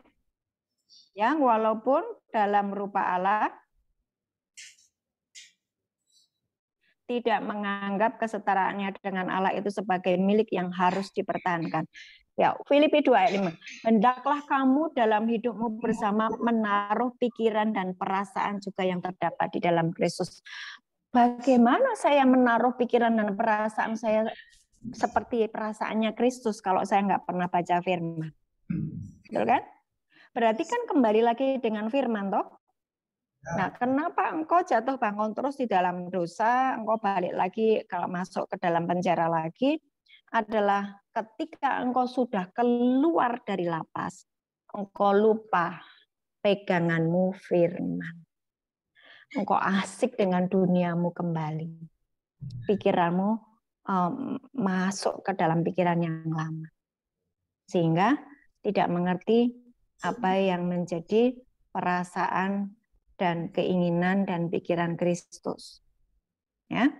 Yang walaupun dalam rupa Allah, tidak menganggap kesetaraannya dengan Allah itu sebagai milik yang harus dipertahankan. Ya, Filipi 2 ayat 5. Hendaklah kamu dalam hidupmu bersama menaruh pikiran dan perasaan juga yang terdapat di dalam Kristus. Bagaimana saya menaruh pikiran dan perasaan saya seperti perasaannya Kristus kalau saya nggak pernah baca firman? Betul kan? Berarti kan kembali lagi dengan firman toh. Nah, kenapa engkau jatuh bangun terus di dalam dosa, engkau balik lagi kalau masuk ke dalam penjara lagi, adalah ketika engkau sudah keluar dari lapas, engkau lupa peganganmu firman. Engkau asik dengan duniamu kembali. Pikiranmu masuk ke dalam pikiran yang lama. Sehingga tidak mengerti apa yang menjadi perasaan dan keinginan dan pikiran Kristus. Ya.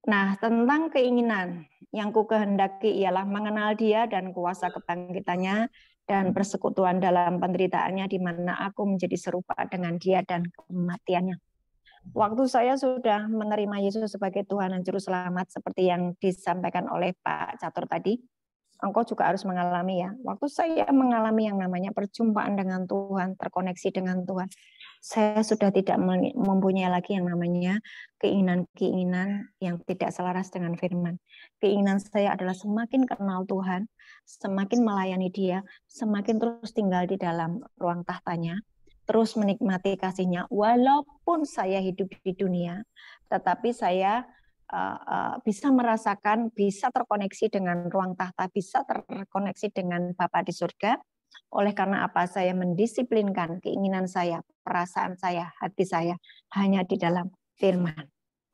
Nah, tentang keinginan yang ku kehendaki ialah mengenal Dia dan kuasa kebangkitannya dan persekutuan dalam penderitaannya di mana aku menjadi serupa dengan Dia dan kematiannya. Waktu saya sudah menerima Yesus sebagai Tuhan dan Juru Selamat seperti yang disampaikan oleh Pak Catur tadi, engkau juga harus mengalami ya. Waktu saya mengalami yang namanya perjumpaan dengan Tuhan, terkoneksi dengan Tuhan, saya sudah tidak mempunyai lagi yang namanya keinginan-keinginan yang tidak selaras dengan firman. Keinginan saya adalah semakin kenal Tuhan, semakin melayani Dia, semakin terus tinggal di dalam ruang tahtanya, terus menikmati kasih-Nya. Walaupun saya hidup di dunia, tetapi saya bisa merasakan, bisa terkoneksi dengan ruang tahta, bisa terkoneksi dengan Bapa di surga. Oleh karena apa? Saya mendisiplinkan keinginan saya, perasaan saya, hati saya hanya di dalam firman.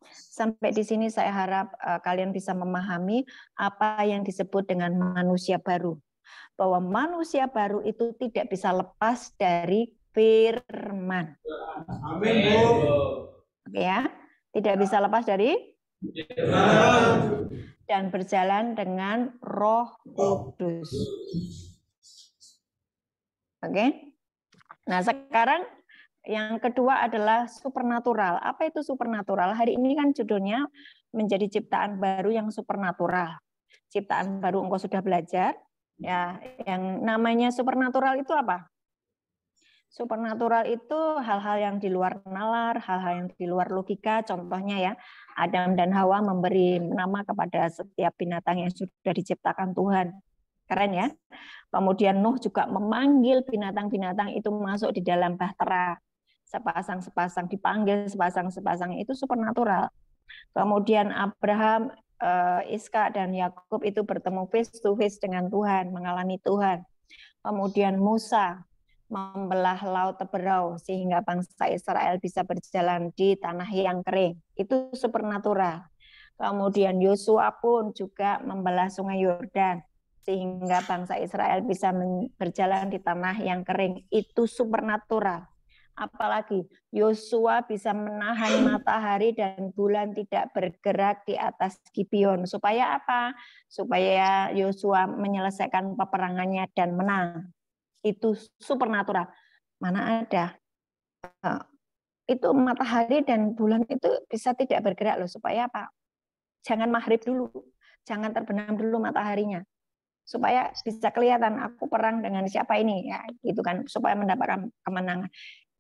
Sampai di sini saya harap kalian bisa memahami apa yang disebut dengan manusia baru. Bahwa manusia baru itu tidak bisa lepas dari firman. Amin, Bu. Oke ya, tidak bisa lepas dari dan berjalan dengan Roh Kudus. Oke. Nah, sekarang yang kedua adalah supernatural. Apa itu supernatural? Hari ini kan judulnya menjadi ciptaan baru yang supernatural. Ciptaan baru engkau sudah belajar. Ya, yang namanya supernatural itu apa? Supernatural itu hal-hal yang di luar nalar, hal-hal yang di luar logika. Contohnya ya, Adam dan Hawa memberi nama kepada setiap binatang yang sudah diciptakan Tuhan. Keren ya. Kemudian Nuh juga memanggil binatang-binatang itu masuk di dalam bahtera. Sepasang-sepasang dipanggil, sepasang-sepasang itu supernatural. Kemudian Abraham, Iskak dan Yakub itu bertemu face to face dengan Tuhan, mengalami Tuhan. Kemudian Musa membelah laut Teberau sehingga bangsa Israel bisa berjalan di tanah yang kering. Itu supernatural. Kemudian Yosua pun juga membelah sungai Yordan sehingga bangsa Israel bisa berjalan di tanah yang kering. Itu supernatural. Apalagi Yosua bisa menahan matahari dan bulan tidak bergerak di atas Gibeon. Supaya apa? Supaya Yosua menyelesaikan peperangannya dan menang. Itu supernatural. Mana ada? Itu matahari dan bulan itu bisa tidak bergerak loh. Supaya apa? Jangan maghrib dulu. Jangan terbenam dulu mataharinya. Supaya bisa kelihatan aku perang dengan siapa ini. Ya, gitu kan. Supaya mendapatkan kemenangan.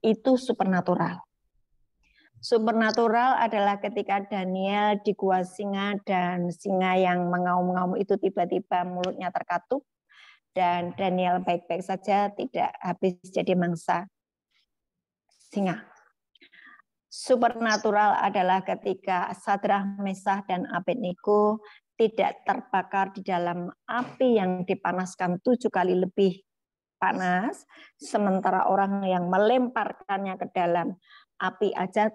Itu supernatural. Supernatural adalah ketika Daniel di gua singa dan singa yang mengaum-ngaum itu tiba-tiba mulutnya terkatup. Dan Daniel baik-baik saja, tidak habis jadi mangsa. singa. Supernatural adalah ketika Sadrak, Mesakh, dan Abednego tidak terbakar di dalam api yang dipanaskan 7 kali lebih panas, sementara orang yang melemparkannya ke dalam api aja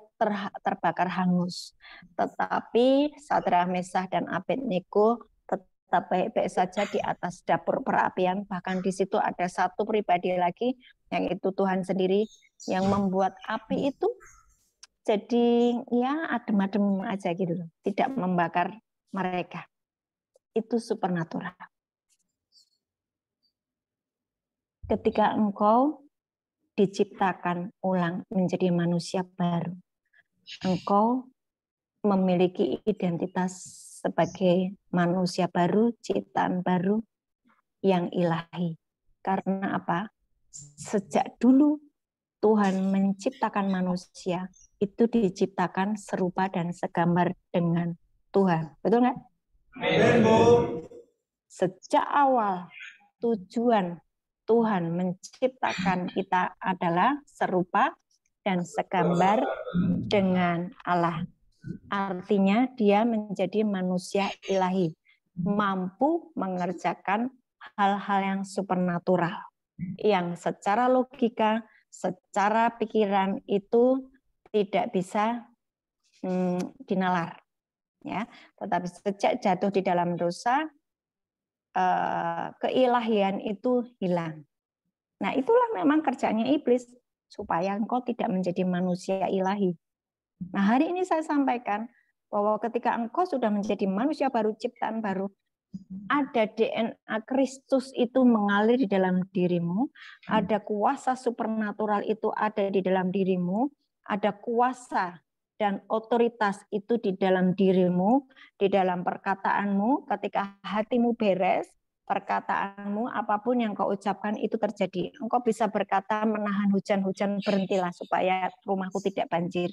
terbakar hangus. Tetapi Sadrak, Mesakh, dan Abednego tetap baik-baik saja di atas dapur perapian. Bahkan di situ ada satu pribadi lagi, yang itu Tuhan sendiri, yang membuat api itu jadi ya adem-adem aja gitu loh, tidak membakar mereka. Itu supernatural. Ketika engkau diciptakan ulang menjadi manusia baru, engkau memiliki identitas sebagai manusia baru, ciptaan baru yang ilahi. Karena apa? Sejak dulu Tuhan menciptakan manusia, itu diciptakan serupa dan segambar dengan Tuhan. Betul nggak? Amin, Bu. Sejak awal tujuan Tuhan menciptakan kita adalah serupa dan segambar dengan Allah. Artinya dia menjadi manusia ilahi, mampu mengerjakan hal-hal yang supernatural, yang secara logika, secara pikiran itu tidak bisa dinalar. Ya, tetapi sejak jatuh di dalam dosa, keilahian itu hilang. Nah, itulah memang kerjanya iblis, supaya engkau tidak menjadi manusia ilahi. Nah, hari ini saya sampaikan bahwa ketika engkau sudah menjadi manusia baru, ciptaan baru, ada DNA Kristus itu mengalir di dalam dirimu, ada kuasa supernatural itu ada di dalam dirimu, ada kuasa dan otoritas itu di dalam dirimu, di dalam perkataanmu. Ketika hatimu beres, perkataanmu, apapun yang kau ucapkan itu terjadi. Engkau bisa berkata, menahan hujan-hujan, berhentilah supaya rumahku tidak banjir.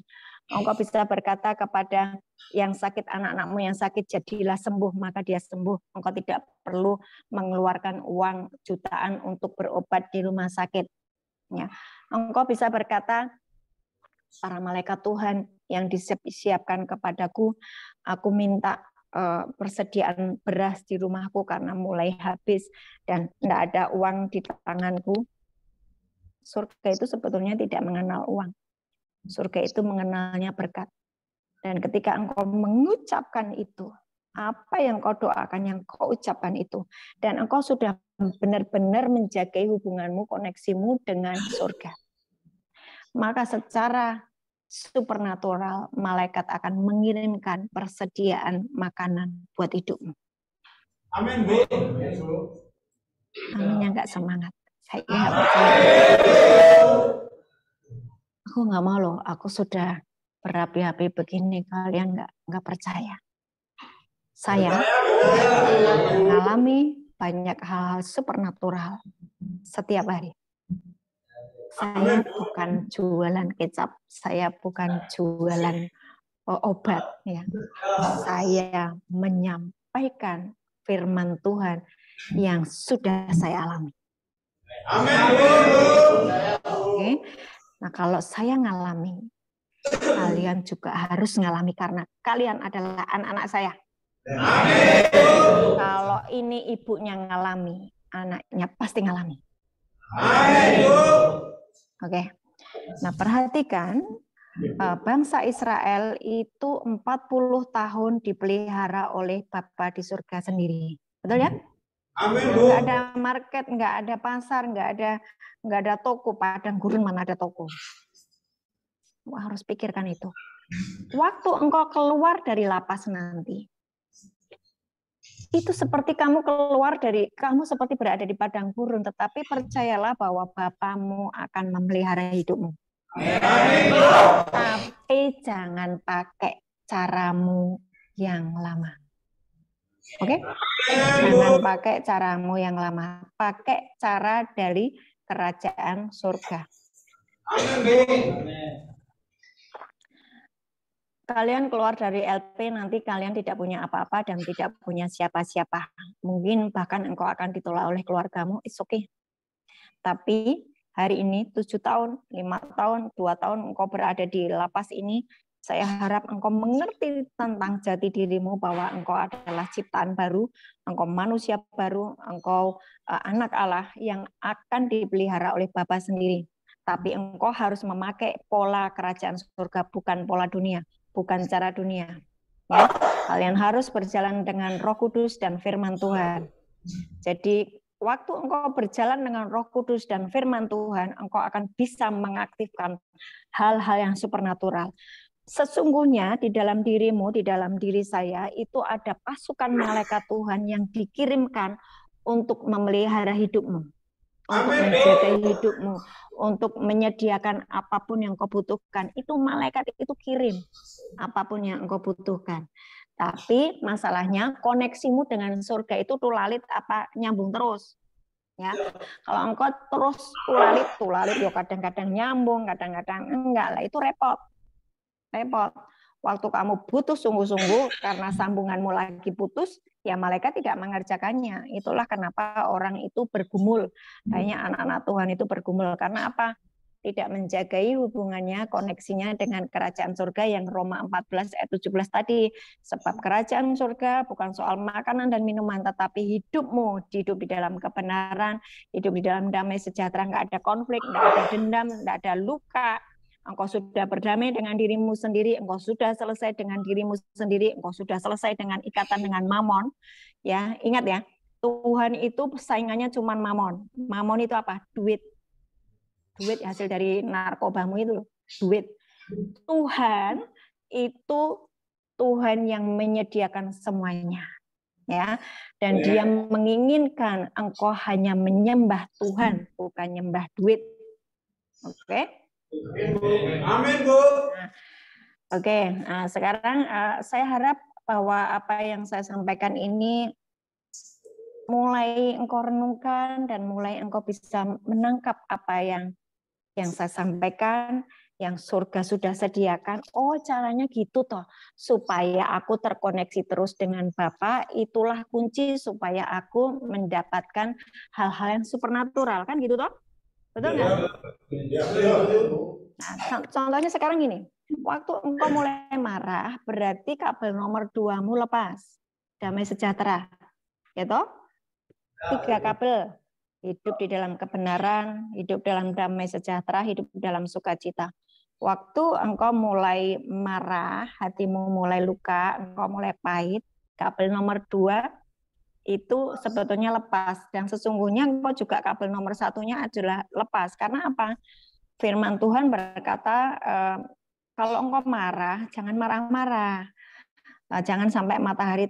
Engkau bisa berkata kepada yang sakit, anak-anakmu yang sakit, jadilah sembuh, maka dia sembuh. Engkau tidak perlu mengeluarkan uang jutaan untuk berobat di rumah sakit. Ya. Engkau bisa berkata, para malaikat Tuhan yang disiapkan kepadaku, aku minta persediaan beras di rumahku karena mulai habis dan tidak ada uang di tanganku. Surga itu sebetulnya tidak mengenal uang. Surga itu mengenalnya berkat. Dan ketika engkau mengucapkan itu, apa yang kau doakan, yang kau ucapkan itu, dan engkau sudah benar-benar menjaga hubunganmu, koneksimu dengan surga, maka secara supernatural malaikat akan mengirimkan persediaan makanan buat hidupmu. Amin, Bu. Aminnya nggak semangat. Saya nggak percaya. Aku nggak mau loh. Aku sudah berapi-api begini, kalian nggak percaya. Saya mengalami banyak hal supernatural setiap hari. Saya bukan jualan kecap, saya bukan jualan obat, ya. Saya menyampaikan firman Tuhan yang sudah saya alami. Oke. Nah, kalau saya ngalami, kalian juga harus ngalami karena kalian adalah anak-anak saya. Kalau ini ibunya ngalami, anaknya pasti ngalami. Oke. Nah, perhatikan, bangsa Israel itu 40 tahun dipelihara oleh Bapa di surga sendiri. Betul ya? Nggak ada market, nggak ada pasar, nggak ada toko. Padang gurun mana ada toko? Harus pikirkan itu. Waktu engkau keluar dari lapas nanti, itu seperti kamu seperti berada di padang gurun, tetapi percayalah bahwa Bapamu akan memelihara hidupmu. Tapi jangan pakai caramu yang lama. Oke? Jangan pakai caramu yang lama. Pakai cara dari kerajaan surga. Kalian keluar dari LP, nanti kalian tidak punya apa-apa dan tidak punya siapa-siapa. Mungkin bahkan engkau akan ditolak oleh keluargamu, it's okay. Tapi hari ini 7 tahun, 5 tahun, 2 tahun engkau berada di lapas ini, saya harap engkau mengerti tentang jati dirimu bahwa engkau adalah ciptaan baru, engkau manusia baru, engkau anak Allah yang akan dipelihara oleh Bapa sendiri. Tapi engkau harus memakai pola kerajaan surga, bukan pola dunia, bukan cara dunia. Ya, kalian harus berjalan dengan Roh Kudus dan firman Tuhan. Jadi waktu engkau berjalan dengan Roh Kudus dan firman Tuhan, engkau akan bisa mengaktifkan hal-hal yang supernatural. Sesungguhnya di dalam dirimu, di dalam diri saya, itu ada pasukan malaikat Tuhan yang dikirimkan untuk memelihara hidupmu, untuk menjaga hidupmu, untuk menyediakan apapun yang kau butuhkan. Itu malaikat itu kirim apapun yang engkau butuhkan. Tapi masalahnya koneksimu dengan surga itu tulalit apa nyambung terus. Ya, kalau engkau terus tulalit, ya kadang-kadang nyambung, kadang-kadang enggak lah, itu repot. Waktu kamu butuh sungguh-sungguh karena sambunganmu lagi putus, ya malaikat tidak mengerjakannya. Itulah kenapa orang itu bergumul. Banyak anak-anak Tuhan itu bergumul. Karena apa? Tidak menjagai hubungannya, koneksinya dengan kerajaan surga yang Roma 14 ayat 17 tadi. Sebab kerajaan surga bukan soal makanan dan minuman, tetapi hidupmu, hidup di dalam kebenaran, hidup di dalam damai sejahtera, nggak ada konflik, nggak ada dendam, nggak ada luka. Engkau sudah berdamai dengan dirimu sendiri, engkau sudah selesai dengan dirimu sendiri, engkau sudah selesai dengan ikatan dengan mamon. Ya, ingat ya, Tuhan itu saingannya cuma mamon. Mamon itu apa? Duit. Duit hasil dari narkobamu itu, duit. Tuhan itu Tuhan yang menyediakan semuanya. Ya, dan Dia menginginkan engkau hanya menyembah Tuhan, bukan nyembah duit. Oke? Amin, Bu. Oke, nah sekarang saya harap bahwa apa yang saya sampaikan ini mulai engkau renungkan dan mulai engkau bisa menangkap apa yang saya sampaikan, yang surga sudah sediakan. Oh, caranya gitu toh, supaya aku terkoneksi terus dengan Bapa. Itulah kunci supaya aku mendapatkan hal-hal yang supernatural, kan gitu toh? Betul nggak? Nah, contohnya sekarang gini, waktu engkau mulai marah, berarti kabel nomor 2-mu lepas. Damai sejahtera. Ya toh? 3 kabel. Hidup di dalam kebenaran, hidup dalam damai sejahtera, hidup dalam sukacita. Waktu engkau mulai marah, hatimu mulai luka, engkau mulai pahit, kabel nomor 2 itu sebetulnya lepas. Dan sesungguhnya engkau juga kabel nomor 1-nya adalah lepas. Karena apa? Firman Tuhan berkata, kalau engkau marah, jangan marah-marah. Jangan sampai matahari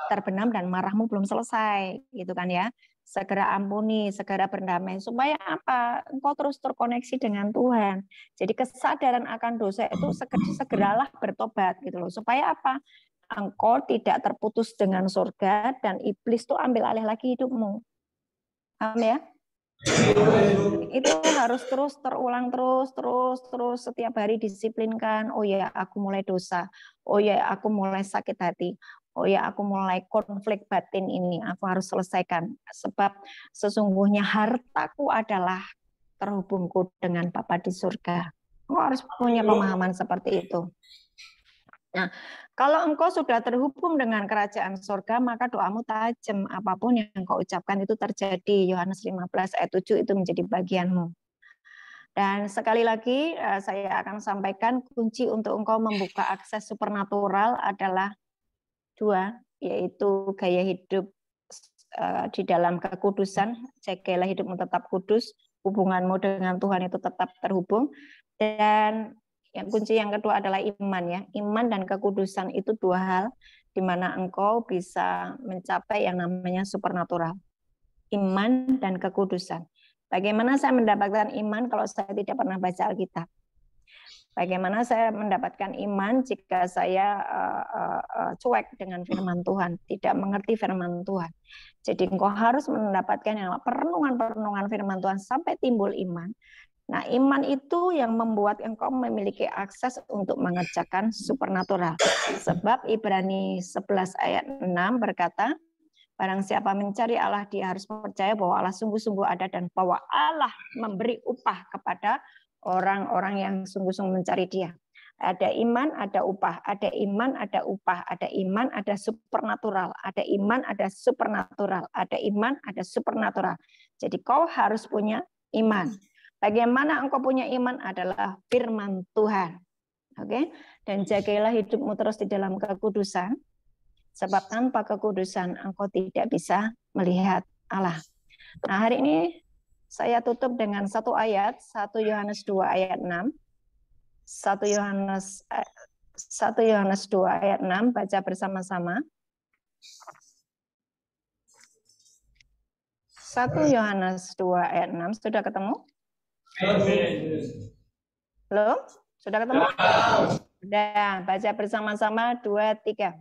terbenam dan marahmu belum selesai, gitu kan ya. Segera ampuni, segera berdamai. Supaya apa? Engkau terus terkoneksi dengan Tuhan. Jadi kesadaran akan dosa itu segeralah bertobat, gitu loh. Supaya apa? Engkau tidak terputus dengan surga dan iblis tuh ambil alih lagi hidupmu. Paham ya? Itu harus terus terulang terus setiap hari disiplinkan. Oh ya, aku mulai dosa. Oh ya, aku mulai sakit hati. Oh ya, aku mulai konflik batin ini. Aku harus selesaikan. Sebab sesungguhnya hartaku adalah terhubungku dengan Bapa di surga. Engkau harus punya pemahaman seperti itu. Nah, kalau engkau sudah terhubung dengan kerajaan surga, maka doamu tajam. Apapun yang engkau ucapkan itu terjadi. Yohanes 15 ayat 7 itu menjadi bagianmu. Dan sekali lagi saya akan sampaikan kunci untuk engkau membuka akses supernatural adalah 2, yaitu gaya hidup di dalam kekudusan. Jagalah hidupmu tetap kudus, hubunganmu dengan Tuhan itu tetap terhubung. Dan yang kunci yang kedua adalah iman ya. Iman dan kekudusan itu 2 hal di mana engkau bisa mencapai yang namanya supernatural. Iman dan kekudusan. Bagaimana saya mendapatkan iman kalau saya tidak pernah baca Alkitab? Bagaimana saya mendapatkan iman jika saya cuek dengan firman Tuhan, tidak mengerti firman Tuhan? Jadi engkau harus mendapatkan yang perenungan-perenungan firman Tuhan sampai timbul iman. Nah, iman itu yang membuat engkau memiliki akses untuk mengerjakan supernatural. Sebab Ibrani 11 ayat 6 berkata, Barang siapa mencari Allah, dia harus percaya bahwa Allah sungguh-sungguh ada dan bahwa Allah memberi upah kepada orang-orang yang sungguh-sungguh mencari Dia. Ada iman, ada upah. Ada iman, ada upah. Ada iman, ada supernatural. Ada iman, ada supernatural. Ada iman, ada supernatural. Jadi kau harus punya iman. Bagaimana engkau punya iman adalah firman Tuhan. Oke? Dan jagailah hidupmu terus di dalam kekudusan. Sebab tanpa kekudusan engkau tidak bisa melihat Allah. Nah, hari ini saya tutup dengan satu ayat, 1 Yohanes 2 ayat 6. 1 Yohanes 2 ayat 6, baca bersama-sama. 1 Yohanes 2 ayat 6, sudah ketemu? Belum? Sudah ketemu? Sudah, baca bersama-sama 2, 3.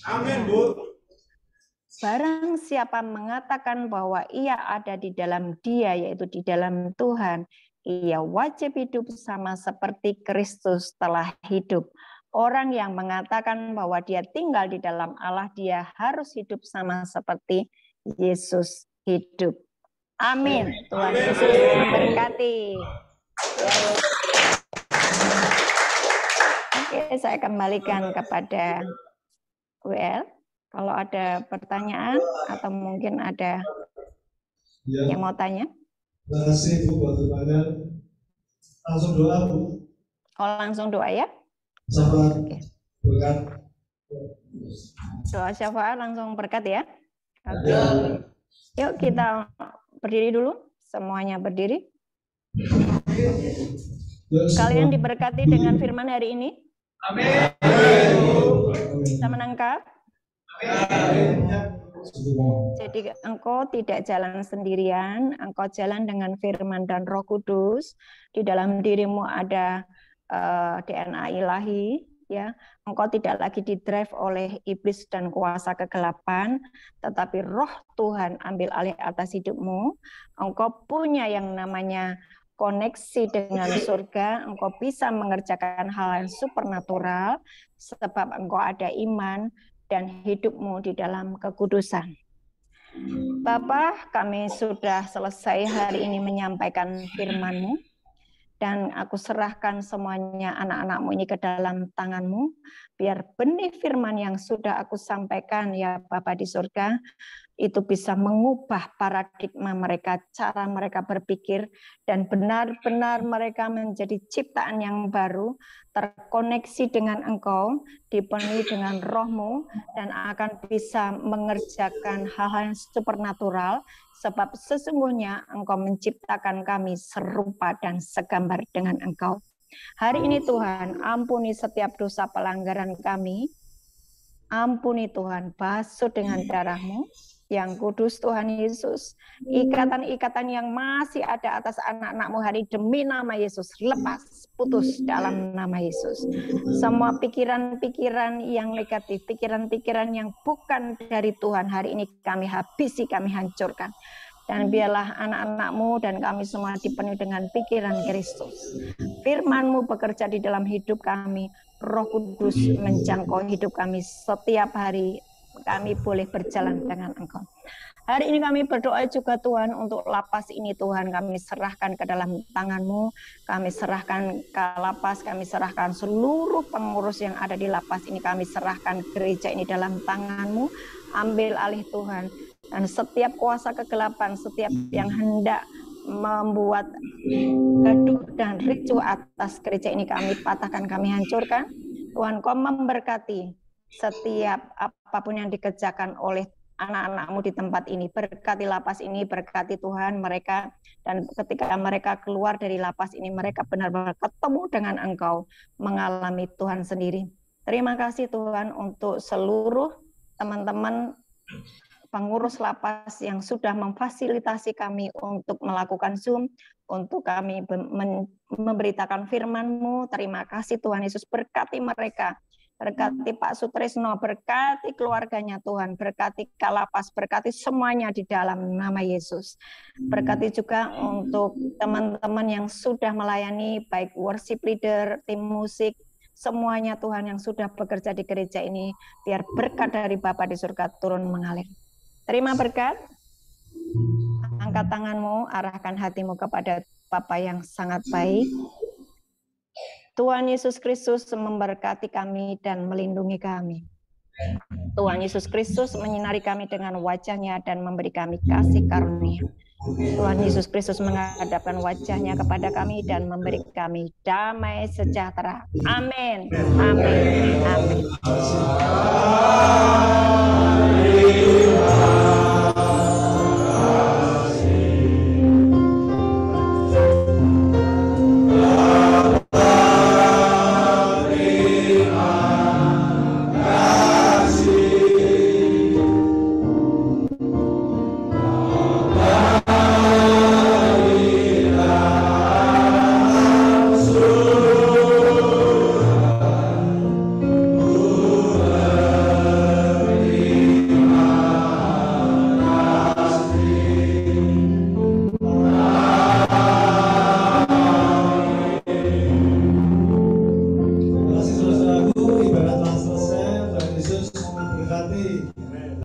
Amin, Bu. Barang siapa mengatakan bahwa ia ada di dalam Dia, yaitu di dalam Tuhan, ia wajib hidup sama seperti Kristus telah hidup. Orang yang mengatakan bahwa dia tinggal di dalam Allah, dia harus hidup sama seperti Yesus hidup. Amin. Tuhan Yesus memberkati. Oke, saya kembalikan kepada WL. Kalau ada pertanyaan atau mungkin ada yang mau tanya. Terima kasih Bu buat pertanyaan. Langsung doa Bu. Oh, langsung doa ya. Syafaat berkat. Doa syafaat langsung berkat ya. Oke. Yuk kita berdiri dulu. Semuanya berdiri. Kalian diberkati dengan firman hari ini. Amin. Bisa menangkap. Jadi engkau tidak jalan sendirian, engkau jalan dengan firman dan Roh Kudus. Di dalam dirimu ada DNA ilahi, ya. Engkau tidak lagi didrive oleh iblis dan kuasa kegelapan, tetapi Roh Tuhan ambil alih atas hidupmu. Engkau punya yang namanya koneksi dengan surga, engkau bisa mengerjakan hal yang supernatural sebab engkau ada iman dan hidupmu di dalam kekudusan. Bapa, kami sudah selesai hari ini menyampaikan firman-Mu, dan aku serahkan semuanya anak-anak-Mu ini ke dalam tangan-Mu, biar benih firman yang sudah aku sampaikan, ya Bapa di surga, itu bisa mengubah paradigma mereka, cara mereka berpikir, dan benar-benar mereka menjadi ciptaan yang baru, terkoneksi dengan Engkau, dipenuhi dengan Roh-Mu, dan akan bisa mengerjakan hal-hal yang supernatural, sebab sesungguhnya Engkau menciptakan kami serupa dan segambar dengan Engkau. Hari ini Tuhan, ampuni setiap dosa pelanggaran kami, ampuni Tuhan, basuh dengan darah-Mu yang kudus Tuhan Yesus. Ikatan-ikatan yang masih ada atas anak-anak-Mu hari demi nama Yesus, lepas, putus dalam nama Yesus. Semua pikiran-pikiran yang negatif, pikiran-pikiran yang bukan dari Tuhan, hari ini kami habisi, kami hancurkan. Dan biarlah anak-anak-Mu dan kami semua dipenuhi dengan pikiran Kristus. Firman-Mu bekerja di dalam hidup kami, Roh Kudus menjangkau hidup kami setiap hari. Kami boleh berjalan dengan Engkau. Hari ini kami berdoa juga Tuhan untuk lapas ini Tuhan, kami serahkan ke dalam tangan-Mu, kami serahkan ke lapas, kami serahkan seluruh pengurus yang ada di lapas ini, kami serahkan gereja ini dalam tangan-Mu, ambil alih Tuhan, dan setiap kuasa kegelapan, setiap yang hendak membuat gaduh dan ricuh atas gereja ini kami patahkan, kami hancurkan. Tuhan, Kau memberkati setiap apapun yang dikerjakan oleh anak-anak-Mu di tempat ini. Berkati lapas ini, berkati Tuhan mereka, dan ketika mereka keluar dari lapas ini, mereka benar-benar ketemu dengan Engkau, mengalami Tuhan sendiri. Terima kasih Tuhan untuk seluruh teman-teman pengurus lapas yang sudah memfasilitasi kami untuk melakukan Zoom, untuk kami memberitakan firman-Mu. Terima kasih Tuhan Yesus, berkati mereka berkati Pak Sutrisno, berkati keluarganya Tuhan, berkati Kalapas, berkati semuanya di dalam nama Yesus. Berkati juga untuk teman-teman yang sudah melayani, baik worship leader, tim musik, semuanya Tuhan yang sudah bekerja di gereja ini, biar berkat dari Bapa di surga turun mengalir. Terima berkat, angkat tanganmu, arahkan hatimu kepada Bapa yang sangat baik. Tuhan Yesus Kristus memberkati kami dan melindungi kami. Tuhan Yesus Kristus menyinari kami dengan wajah-Nya dan memberi kami kasih karunia. Tuhan Yesus Kristus menghadapkan wajah-Nya kepada kami dan memberi kami damai sejahtera. Amin. Amin. Amin. Terima kasih saudaraku, ibadah telah selesai. Tuhan Yesus memberkati.